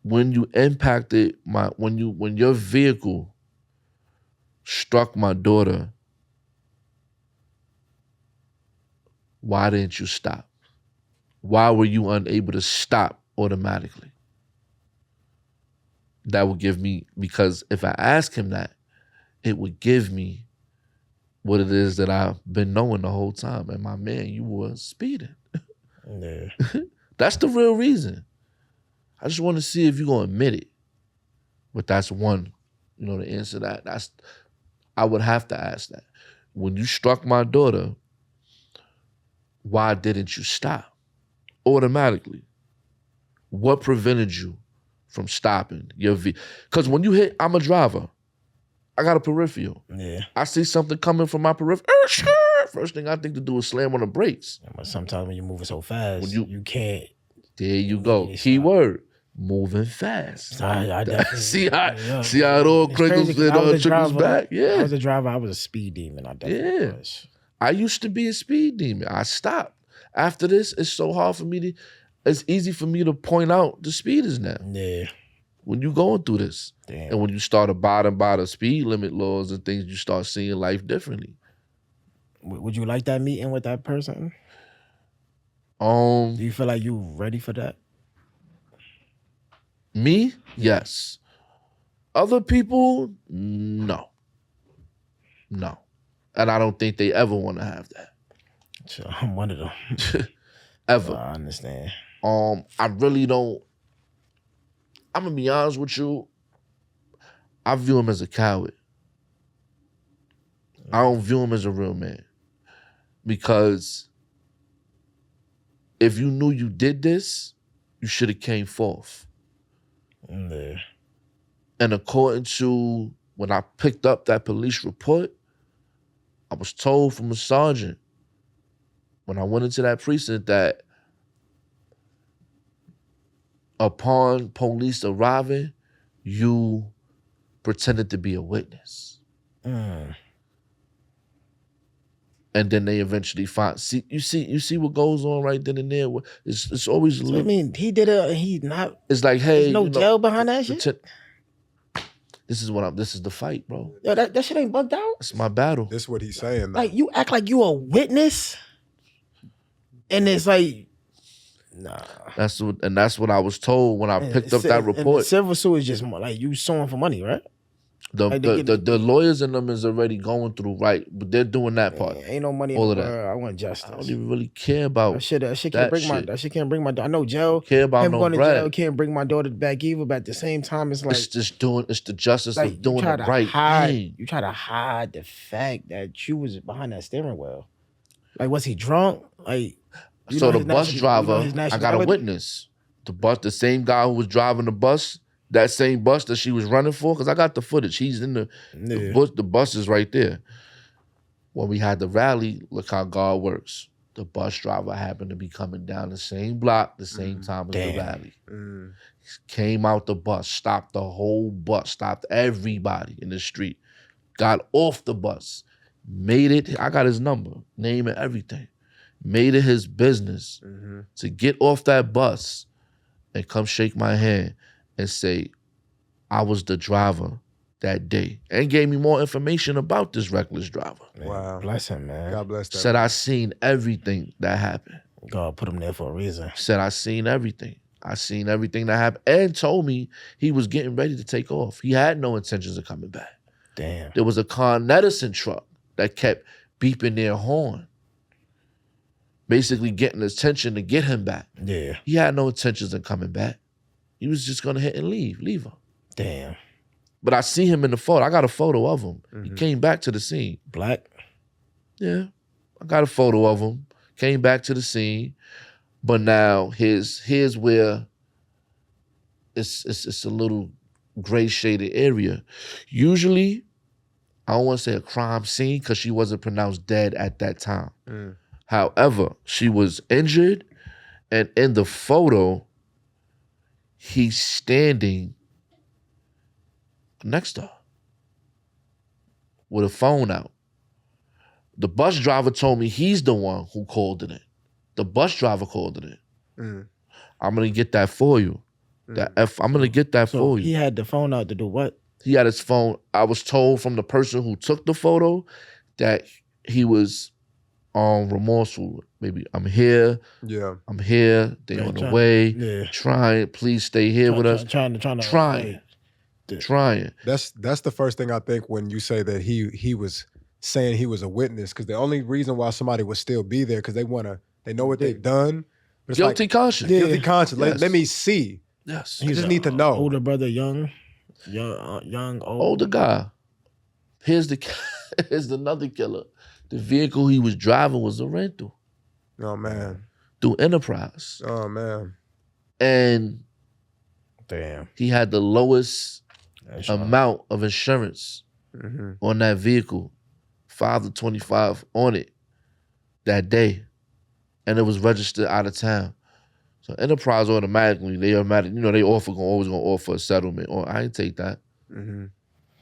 When you impacted when your vehicle struck my daughter, why didn't you stop? Why were you unable to stop automatically? That would give me, because if I ask him that, it would give me what it is that I've been knowing the whole time. And my man, you were speeding. Yeah. That's the real reason. I just want to see if you're going to admit it. But that's one, to answer that. I would have to ask that. When you struck my daughter, why didn't you stop automatically? What prevented you from stopping your Because when you hit, I'm a driver. I got a peripheral. Yeah. I see something coming from my peripheral. First thing I think to do is slam on the brakes. But sometimes when you're moving so fast, you can't. There you go. Key word. Moving fast. I definitely see how it all trickles back. Yeah. I was a driver. I was a speed demon. I definitely was. I used to be a speed demon. I stopped. After this, it's so hard for me it's easy for me to point out the speeders now. Yeah. When you going through this. Damn. And when you start abiding by the speed limit laws and things, you start seeing life differently. Would you like that meeting with that person? Do you feel like you ready for that? Me? Yes. Other people? No. No. And I don't think they ever want to have that. So I'm one of them. Ever. I understand. I really don't. I'm gonna be honest with you. I view him as a coward. I don't view him as a real man. Because if you knew you did this, you should have came forth. Yeah. And according to when I picked up that police report, I was told from a sergeant when I went into that precinct that upon police arriving, you pretended to be a witness. And then they eventually find. You see what goes on right then and there. It's always. So, I mean, he did it. He not. It's like, hey, there's no jail behind that shit. This is the fight, bro. Yo, that shit ain't bugged out. It's my battle. This is what he's saying. Though. Like you act like you a witness, and it's like, nah. That's what I was told when I picked up that report. Civil suit is just more like you suing for money, right? The lawyers in them is already going through, right? But they're doing that part. Ain't no money all in the of that. world. I want justice. I don't even really care about that shit. That shit can't bring my. I know jail. Care about him no going to bread. jail can't bring my daughter back either. But at the same time, it's like it's the justice like of doing the right thing. You try to hide the fact that you was behind that steering wheel. Like, was he drunk? Like, so the bus driver, I got a witness. The same guy who was driving the bus. That same bus that she was running for, because I got the footage. He's in the bus is right there. When we had the rally, look how God works. The bus driver happened to be coming down the same block, the same time as the rally. Came out the bus, stopped the whole bus, stopped everybody in the street, got off the bus, made it, I got his number, name and everything, made it his business to get off that bus and come shake my hand and say, I was the driver that day. And gave me more information about this reckless driver. Man, wow. Bless him, man. God bless that. Said I seen everything that happened. God put him there for a reason. Said I seen everything. I seen everything that happened. And told me he was getting ready to take off. He had no intentions of coming back. Damn. There was a Con Edison truck that kept beeping their horn. Basically getting attention to get him back. Yeah. He had no intentions of coming back. He was just gonna hit and leave her. Damn. But I see him in the photo. I got a photo of him. He came back to the scene. Black? Yeah. I got a photo of him. Came back to the scene. But now here's where it's a little gray shaded area. Usually, I don't want to say a crime scene because she wasn't pronounced dead at that time. However, she was injured, and in the photo, he's standing next to her with a phone out. The bus driver told me he's the one who called it in. The bus driver called it in. I'm gonna get that for you. I'm gonna get that for you. He had the phone out to do what? He had his phone. I was told from the person who took the photo that he was remorseful. Maybe I'm here. Yeah. I'm here. They on the way. Yeah. Trying. Please stay here with us. Trying. Trying. That's the first thing I think when you say that he was saying he was a witness, because the only reason why somebody would still be there because they know what they've done. But it's Guilty conscience. Guilty conscience. Yes. Let me see. Yes. I just need to know. Older brother, young, old. Older guy. Here's another killer. The vehicle he was driving was a rental. Oh man. Through Enterprise. Oh man. And damn, he had the lowest amount of insurance on that vehicle, 5 to 25 on it that day, and it was registered out of town. So Enterprise automatically, they always gonna offer a settlement. Or I ain't take that.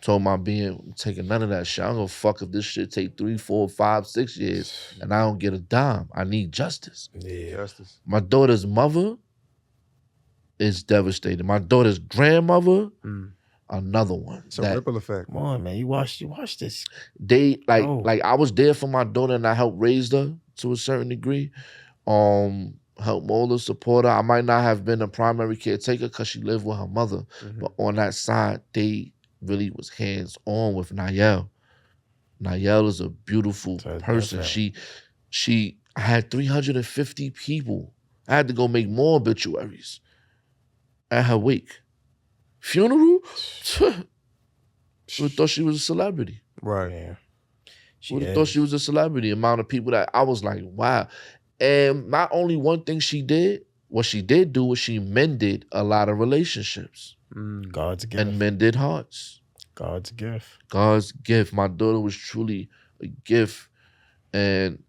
Told my being taking none of that shit. I don't give a fuck if this shit take 3, 4, 5, 6 years and I don't get a dime. I need justice. Yeah, justice. My daughter's mother is devastated. My daughter's grandmother, another one. It's a ripple effect. Come on, man. You watch this. They like I was there for my daughter and I helped raise her to a certain degree. Help mold her, support her. I might not have been a primary caretaker because she lived with her mother, but on that side, they really was hands-on with Nayel. Nayel is a beautiful person. She had 350 people. I had to go make more obituaries at her wake. Funeral? We thought she was a celebrity. Right. Yeah. We thought she was a celebrity. Amount of people that I was like, wow. And not only one thing she did, what she did do was she mended a lot of relationships. God's gift. And mended hearts. God's gift. God's gift. My daughter was truly a gift. And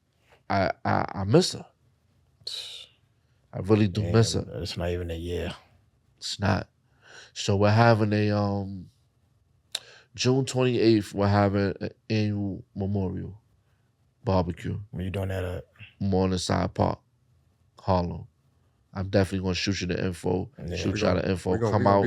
I miss her. I really do miss her. It's not even a year. It's not. So we're having a June 28th, we're having an annual memorial barbecue. Where you doing that at? Morningside Park, Harlem. I'm definitely gonna shoot you the info. Shoot y'all the info. Come out.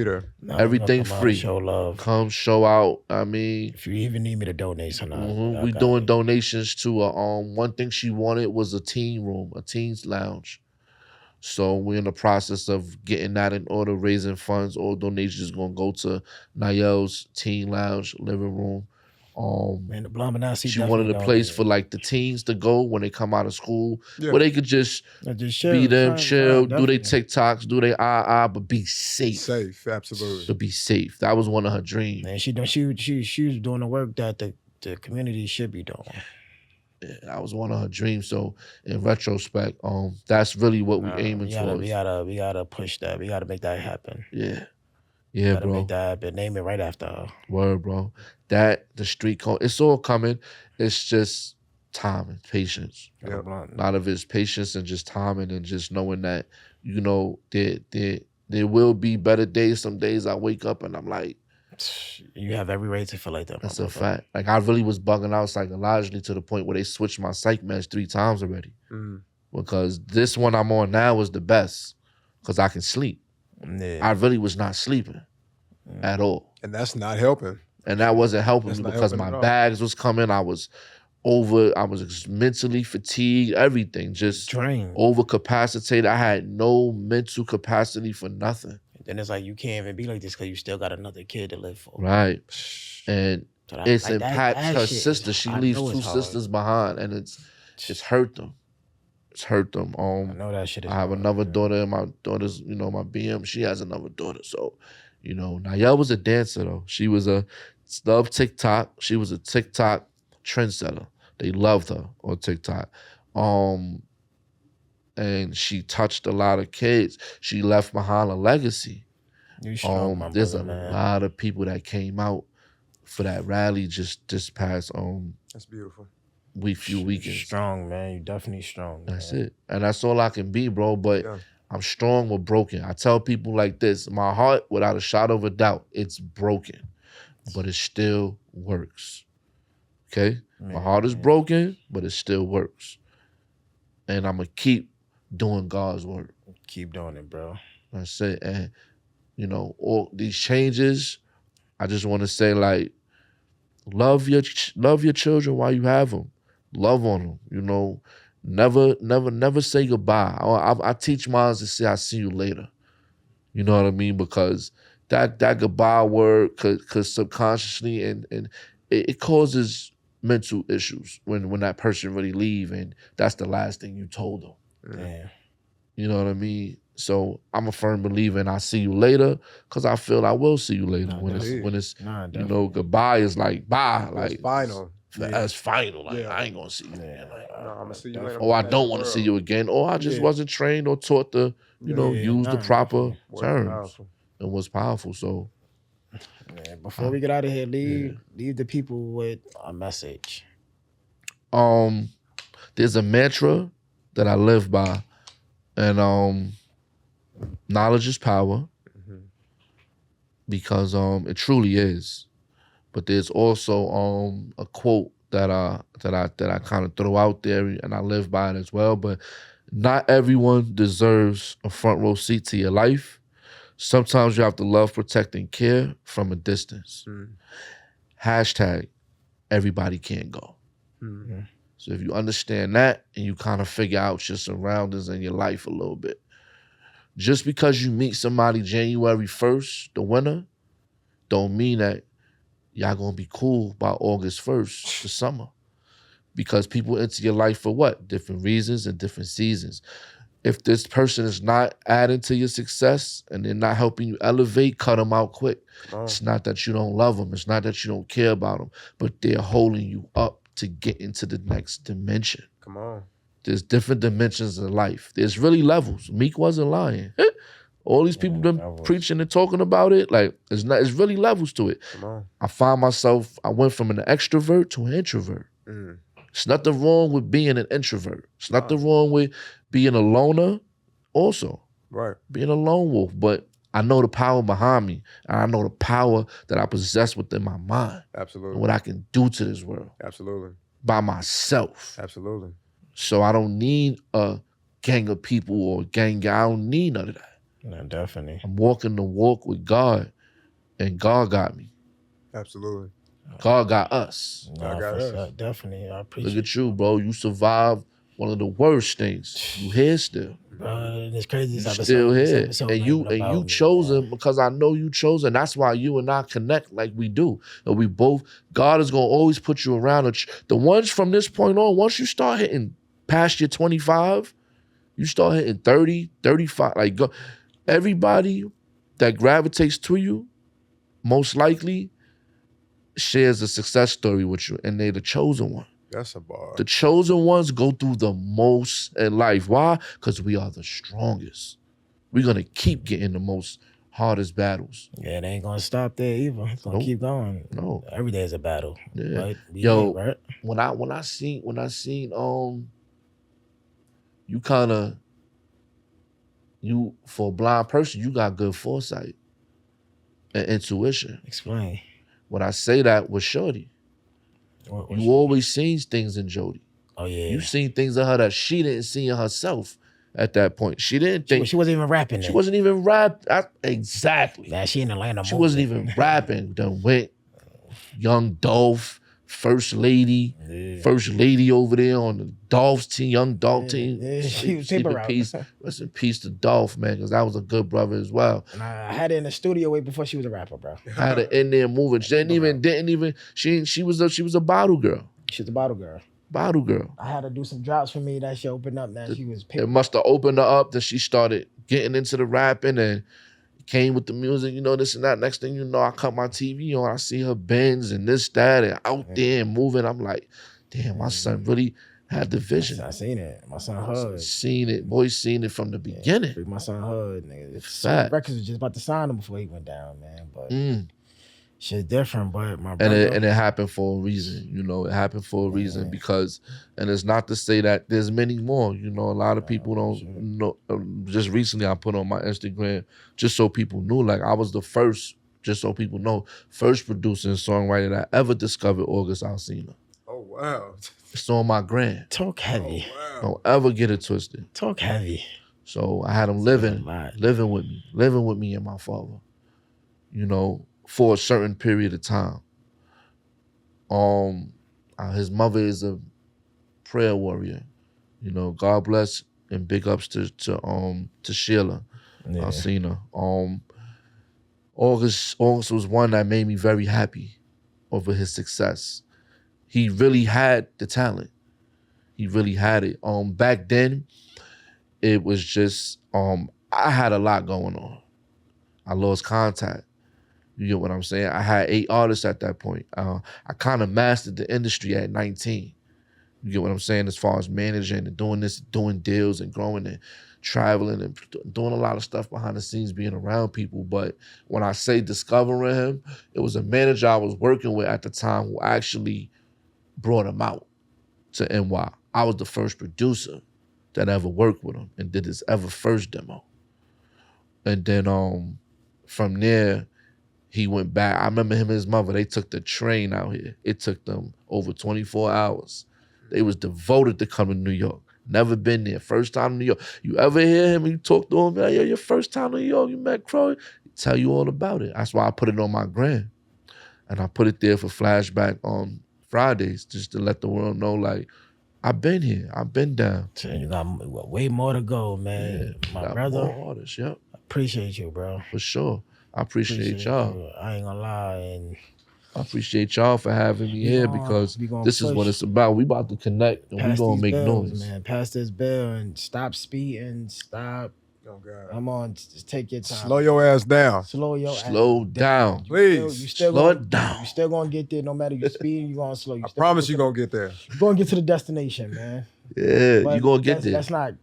Everything free. Show love. Come show out. I mean, if you even need me to donate something, we doing donations to one thing she wanted was a teen room, a teens lounge. So we're in the process of getting that in order, raising funds. All donations gonna go to Nayel's teen lounge, living room. Man, the Blumbernacy. She wanted a place for like the teens to go when they come out of school, where they could just be them, chill, do their TikToks, do their but be safe. Safe, absolutely. To be safe. That was one of her dreams. And she was doing the work that the community should be doing. Yeah, that was one of her dreams. So in retrospect, that's really what we're aiming towards. We gotta push that. We gotta make that happen. Yeah. Yeah, gotta bro. Make that happen. Name it right after her. Word, bro. The street code, it's all coming. It's just time and patience. Yep. A lot of it's patience and just timing and just knowing that, there will be better days. Some days I wake up and I'm like, you have every right to feel like that. That's a fact. Like I really was bugging out psychologically to the point where they switched my psych meds 3 times already. Because this one I'm on now is the best because I can sleep. Yeah. I really was not sleeping at all. And that's not helping. And that wasn't helping me because my bags was coming. I was mentally fatigued, everything. Just drained. Overcapacitated. I had no mental capacity for nothing. Then it's like you can't even be like this because you still got another kid to live for. Right. And it's impacts her sister. She leaves 2 sisters behind and it's hurt them. It's hurt them. I know that shit is I have another daughter, and my daughter's, my BM, she has another daughter. So, Nayel was a dancer though. She was loved TikTok. She was a TikTok trendsetter. They loved her on TikTok. And she touched a lot of kids. She left behind a legacy. You strong, my There's brother, a man. lot of people that came out for that rally just this past That's beautiful. few weekends. Strong, man. You definitely strong. That's man. it. And that's all I can be, bro. But Yeah. I'm strong or broken. I tell people like this, my heart, without a shadow of a doubt, it's broken. But it still works. Okay? My heart is broken, but it still works. And I'm going to keep doing God's work. Keep doing it, bro. That's it. And, you know, all these changes, I just want to say, like, love your children while you have them. Love on them, you know. Never say goodbye. I teach mine to say, I see you later. You know what I mean? Because that goodbye word could subconsciously and it causes mental issues when that person really leave and that's the last thing you told them. Yeah. You know what I mean? So I'm a firm believer in I see you later because I feel I will see you later. When it's you know, goodbye is like bye. Like it's final. That's final. Like Yeah. I ain't gonna see you again. Like, No, I'm gonna see you later. or I don't want to see you again. Or I just wasn't trained or taught to, you know, use the proper terms. It was powerful. So before we get out of here, leave the people with a message. There's a mantra that I live by, and knowledge is power, because it truly is. But there's also a quote that I kind of throw out there, and I live by it as well. But not everyone deserves a front row seat to your life. Sometimes you have to love, protect, and care from a distance. Hashtag everybody can't go. So if you understand that and you kind of figure out your surroundings and your life a little bit, just because you meet somebody January 1st, the winter, don't mean that y'all gonna be cool by August 1st, the summer. Because people enter your life for what? Different reasons and different seasons. If this person is not adding to your success and they're not helping you elevate, cut them out quick. It's not that you don't love them. It's not that you don't care about them, but they're holding you up to get into the next dimension. Come on. There's different dimensions of life. There's really levels. Meek wasn't lying. All these people been preaching and talking about it. Like, it's really levels to it. Come on. I find myself, I went from an extrovert to an introvert. It's nothing wrong with being an introvert. It's nothing wrong with being a loner also. Right. Being a lone wolf. But I know the power behind me. And I know the power that I possess within my mind. Absolutely. And what I can do to this world. Absolutely. By myself. Absolutely. So I don't need a gang of people or a gang. I don't need none of that. No, definitely. I'm walking the walk with God. And God got me. Absolutely. God got us. God got us. Definitely. I appreciate Look at you, bro. You survived one of the worst things. You here still. Bro, it's crazy. You still here. And you chosen because I know you chosen. That's why you and I connect like we do. And we both, God is going to always put you around. The ones from this point on, once you start hitting past your 25, you start hitting 30, 35. Like, everybody that gravitates to you, most likely, shares a success story with you, and they're the chosen one. That's a bar. The chosen ones go through the most in life. Why? Because we are the strongest. We're going to keep getting the most hardest battles. Yeah, it ain't going to stop there either. It's going to keep going. No. Every day is a battle. Yeah. Right? Yo, right? when I seen you kind of, you, for a blind person, you got good foresight and intuition. Explain. When I say that with Shorty, you always seen things in Jody. Oh, yeah. You seen things in her that she didn't see in herself at that point. She didn't think. She wasn't even rapping. She wasn't even rap. Exactly. Nah, she in Atlanta. She wasn't even rapping. Done went Young Dolph, first lady over there on the Dolph's team, Young Dolph team. Yeah, she was paper route. Rest in peace to Dolph, man, because that was a good brother as well. And I had it in the studio way before she was a rapper, bro. I had it in there moving. She didn't even. She was a bottle girl. She was a bottle girl. Bottle girl. I had to do some drops for me. That shit opened up. Now she was paper. It must have opened her up that she started getting into the rapping and came with the music, you know, this and that. Next thing you know, I cut my TV on, I see her Benz and this, that, and out there and moving. I'm like, damn, my son really had the vision. I seen it. My son Hud. Seen it. Boy, seen it from the beginning. My son Hud, nigga. Facts. Records was just about to sign him before he went down, man. But shit's different, but my brother. And it happened for a reason, you know. It happened for a reason because, and it's not to say that there's many more, you know. A lot of people don't know. Just recently, I put on my Instagram just so people knew, like I was the first, just so people know, first producer and songwriter that ever discovered August Alsina. Oh wow! It's on my gram. Talk heavy. Oh, wow. Don't ever get it twisted. Talk heavy. So I had him living with me and my father, you know, for a certain period of time. His mother is a prayer warrior, you know. God bless and big ups to Sheila Alsina. August was one that made me very happy over his success. He really had the talent. He really had it. Back then, it was just I had a lot going on. I lost contact. You get what I'm saying? I had 8 artists at that point. I kind of mastered the industry at 19. You get what I'm saying? As far as managing and doing this, doing deals and growing and traveling and doing a lot of stuff behind the scenes, being around people. But when I say discovering him, it was a manager I was working with at the time who actually brought him out to NY. I was the first producer that ever worked with him and did his ever first demo. And then from there, he went back. I remember him and his mother, they took the train out here. It took them over 24 hours. They was devoted to coming to New York. Never been there. First time in New York. You ever hear him, you talk to him, like, yo, your first time in New York, you met Crow? He tell you all about it. That's why I put it on my gram. And I put it there for Flashback on Fridays, just to let the world know, like, I've been here. I've been down. You got way more to go, man. Yeah, my brother. More artists, yep. Appreciate you, bro. For sure. I appreciate y'all. You. I ain't gonna lie. And I appreciate y'all for having me here because this is what it's about. We about to connect and we gonna make noise. Man, pass this bell and stop speeding. Stop. Oh God. Come on, just take your time. Slow your ass down. Slow down. Please. You still slow gonna, it down. You still gonna get there no matter you speeding. You gonna slow. I promise you gonna get there. You gonna get to the destination, man. Yeah, you gonna get there. Let's not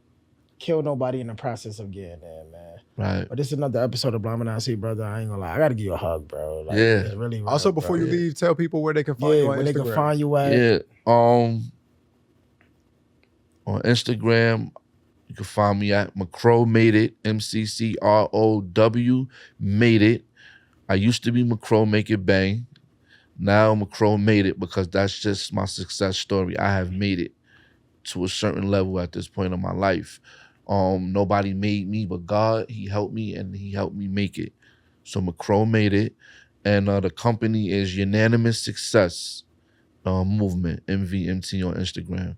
kill nobody in the process of getting there, man. Right. But this is another episode of Blind Man See, brother. I ain't gonna lie. I gotta give you a hug, bro. Like, yeah. It's really rough, also, before you leave, tell people where they can find you on where Instagram. they can find you at. Yeah. On Instagram, you can find me at McCrow Made It, MCCROW Made It. I used to be McCrow Make It Bang. Now McCrow Made It because that's just my success story. I have made it to a certain level at this point in my life. Nobody made me but God. He helped me and he helped me make it. So McCrow Made It. And the company is Unanimous Success Movement, MVMT on Instagram.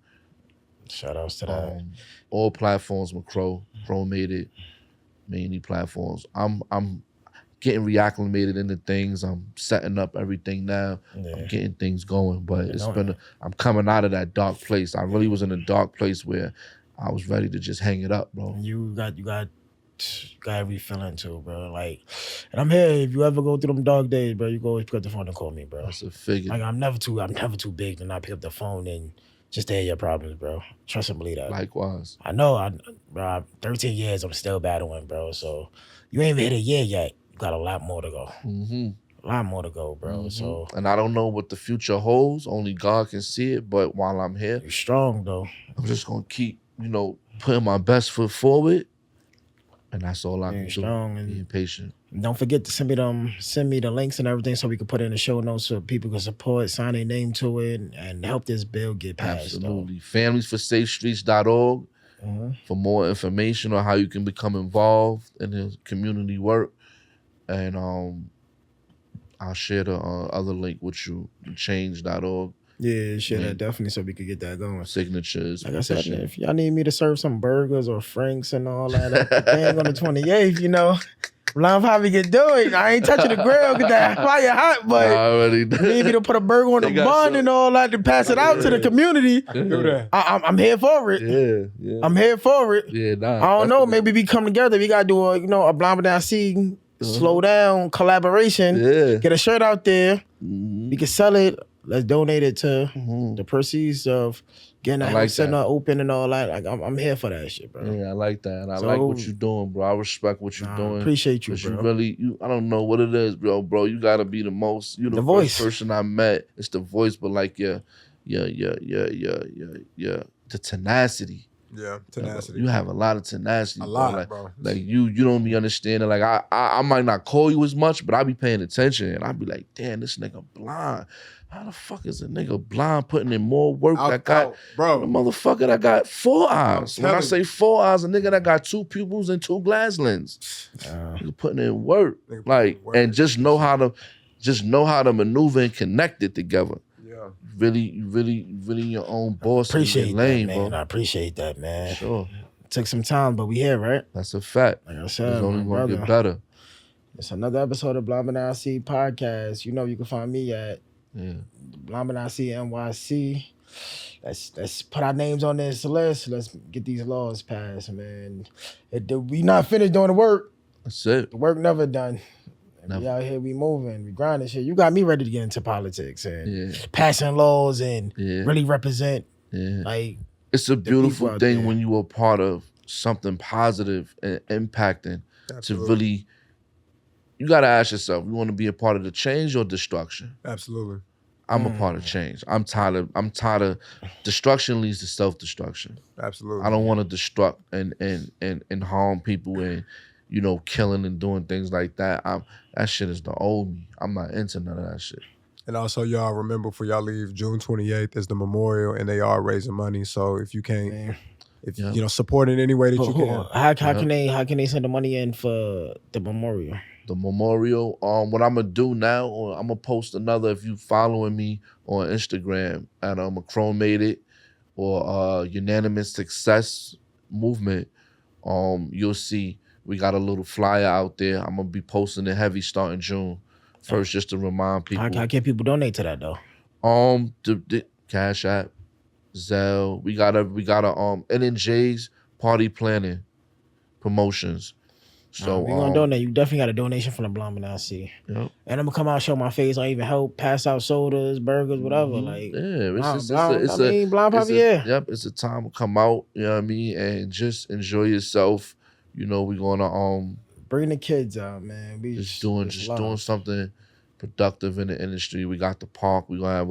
Shout outs to that. All platforms, McCrow Made It, mainly platforms. I'm getting reacclimated into things. I'm setting up everything now. Yeah. I'm getting things going, but I'm coming out of that dark place. I really was in a dark place where I was ready to just hang it up, bro. You got every feeling too, bro. Like, and I'm here. If you ever go through them dark days, bro, you can always pick up the phone and call me, bro. That's a figure. Like, I'm never too big to not pick up the phone and just to hear your problems, bro. Trust and believe that. Likewise. I know, bro, 13 years, I'm still battling, bro. So you ain't even hit a year yet. You got a lot more to go. Mm-hmm. A lot more to go, bro. Mm-hmm. So, and I don't know what the future holds. Only God can see it. But while I'm here, you're strong, though. I'm just gonna keep, putting my best foot forward. And that's all I can do. Strong and being patient. Don't forget to send me the links and everything so we can put it in the show notes so people can support, sign their name to it, and help this bill get passed. Absolutely. Familiesforsafestreets.org for more information on how you can become involved in the community work. And I'll share the other link with you, change.org. Yeah, share that definitely so we could get that going. Signatures. Like I said, if y'all need me to serve some burgers or Franks and all that at the thing on the 28th, Blind Poppy can do it. I ain't touching the grill because that fire hot, but I already did. Need me to put a burger on the bun and all that to pass it out to the community. I can do that. I'm here for it. Yeah. I'm here for it. Yeah, nah. I don't know. Maybe we come together. We gotta do a Blind Down C slow down collaboration. Yeah. Get a shirt out there. We can sell it let's donate it to Mhm. the proceeds of getting I a like health center that. open and all that. Like I'm here for that shit, bro. Yeah, I like that. And I So- like what you're doing, bro. I respect what you're doing. Appreciate you, 'Cause bro. I don't know what it is, bro. You gotta be the most. You the first voice. person I met. It's the voice, but like the tenacity. Yeah, tenacity. You have a lot of tenacity. A lot, bro. bro. Like you don't be understanding. Like I might not call you as much, but I be paying attention, and I be like, damn, this nigga blind. How the fuck is a nigga blind putting in more work that got bro? a motherfucker that got 4 eyes? When I telling say 4 eyes, a nigga that got 2 pupils and 2 glass lenses. Nigga putting in work, Nigga like, putting work. and just know how to maneuver and connect it together. Yeah. Really your own boss. Appreciate in your lane, that, man. bro. I appreciate that, man. Sure, Took some time, but we here, right? that's a fact. Like I It's said, only my gonna brother. get better. It's another episode of Blind But See podcast. You know you can find me at Yeah. Blind But See NYC. Let's put our names on this list. Let's get these laws passed, man. We not finished doing the work. That's it. The work never done. Never. We out here, we moving, we grinding shit. You got me ready to get into politics and Yeah. passing laws and Yeah. really represent. Yeah. Like, It's a beautiful out thing there. when you are part of something positive and impacting Absolutely. to really. You gotta ask yourself: you want to be a part of the change or destruction? Absolutely. I'm a part of change. I'm tired of destruction leads to self-destruction. Absolutely. I don't want to destruct and harm people and killing and doing things like that. That shit is the old me. I'm not into none of that shit. And also, y'all remember for y'all leave, June 28th is the memorial, and they are raising money. So if you can't, man. if support in any way that you can. How can they send the money in for the memorial? The memorial. What I'm gonna do now, or I'm gonna post another. If you following me on Instagram at Macron Made It or Unanimous Success Movement, you'll see we got a little flyer out there. I'm gonna be posting it heavy starting June 1st, just to remind people. How can people donate to that though? The Cash App, Zelle. We got a NNJ's Party Planning Promotions. So we gonna donate. You definitely got a donation from the Blind But See. Yep. And I'm gonna come out, show my face, or even help pass out sodas, burgers, whatever. Like, yeah, Blind Poppy, yeah. Yep, it's a time to come out, you know what I mean, and just enjoy yourself. We're gonna bring the kids out, man. We just doing something productive in the industry. We got the park, we got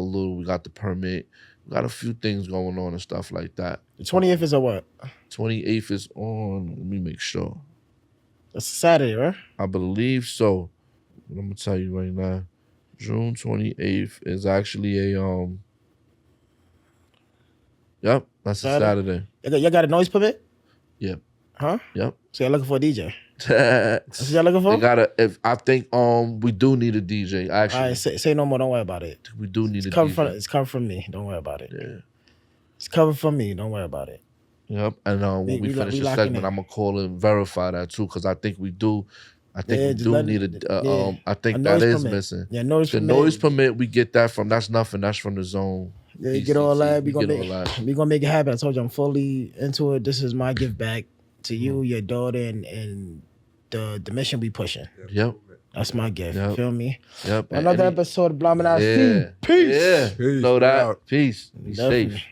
the permit, we got a few things going on and stuff like that. The 20th is a what? 28th is on. Let me make sure. That's a Saturday, right? I believe so. I'm gonna tell you right now. June 28th is actually a Yep, that's a Saturday. Y'all got a noise permit? Yep. Huh? Yep. So y'all looking for a DJ? That's what y'all looking for? I think we do need a DJ. Actually, all right, say no more. Don't worry about it. We do need It's a covered DJ. it's covered from me. Don't worry about it. Yeah. It's covered from me. Don't worry about it. Yep. And when we finish the locking segment, in. I'm gonna call and verify that too, because I think we do. I think Yeah, we just do let need it- a. yeah. I think A that noise is permit. missing. Yeah, noise The permit. noise permit we get that from. That's nothing. That's from the zone. Yeah, you get all that. We get gonna all that. make it happen. I told you I'm fully into it. This is my gift back to you, your daughter, and the mission we pushing. Yep. That's my gift. Yep. You feel me? Yep. And Another any- episode of Blind But See. Yeah. Peace. Yeah. Peace. Know that. Out. Peace. Be Definitely. safe.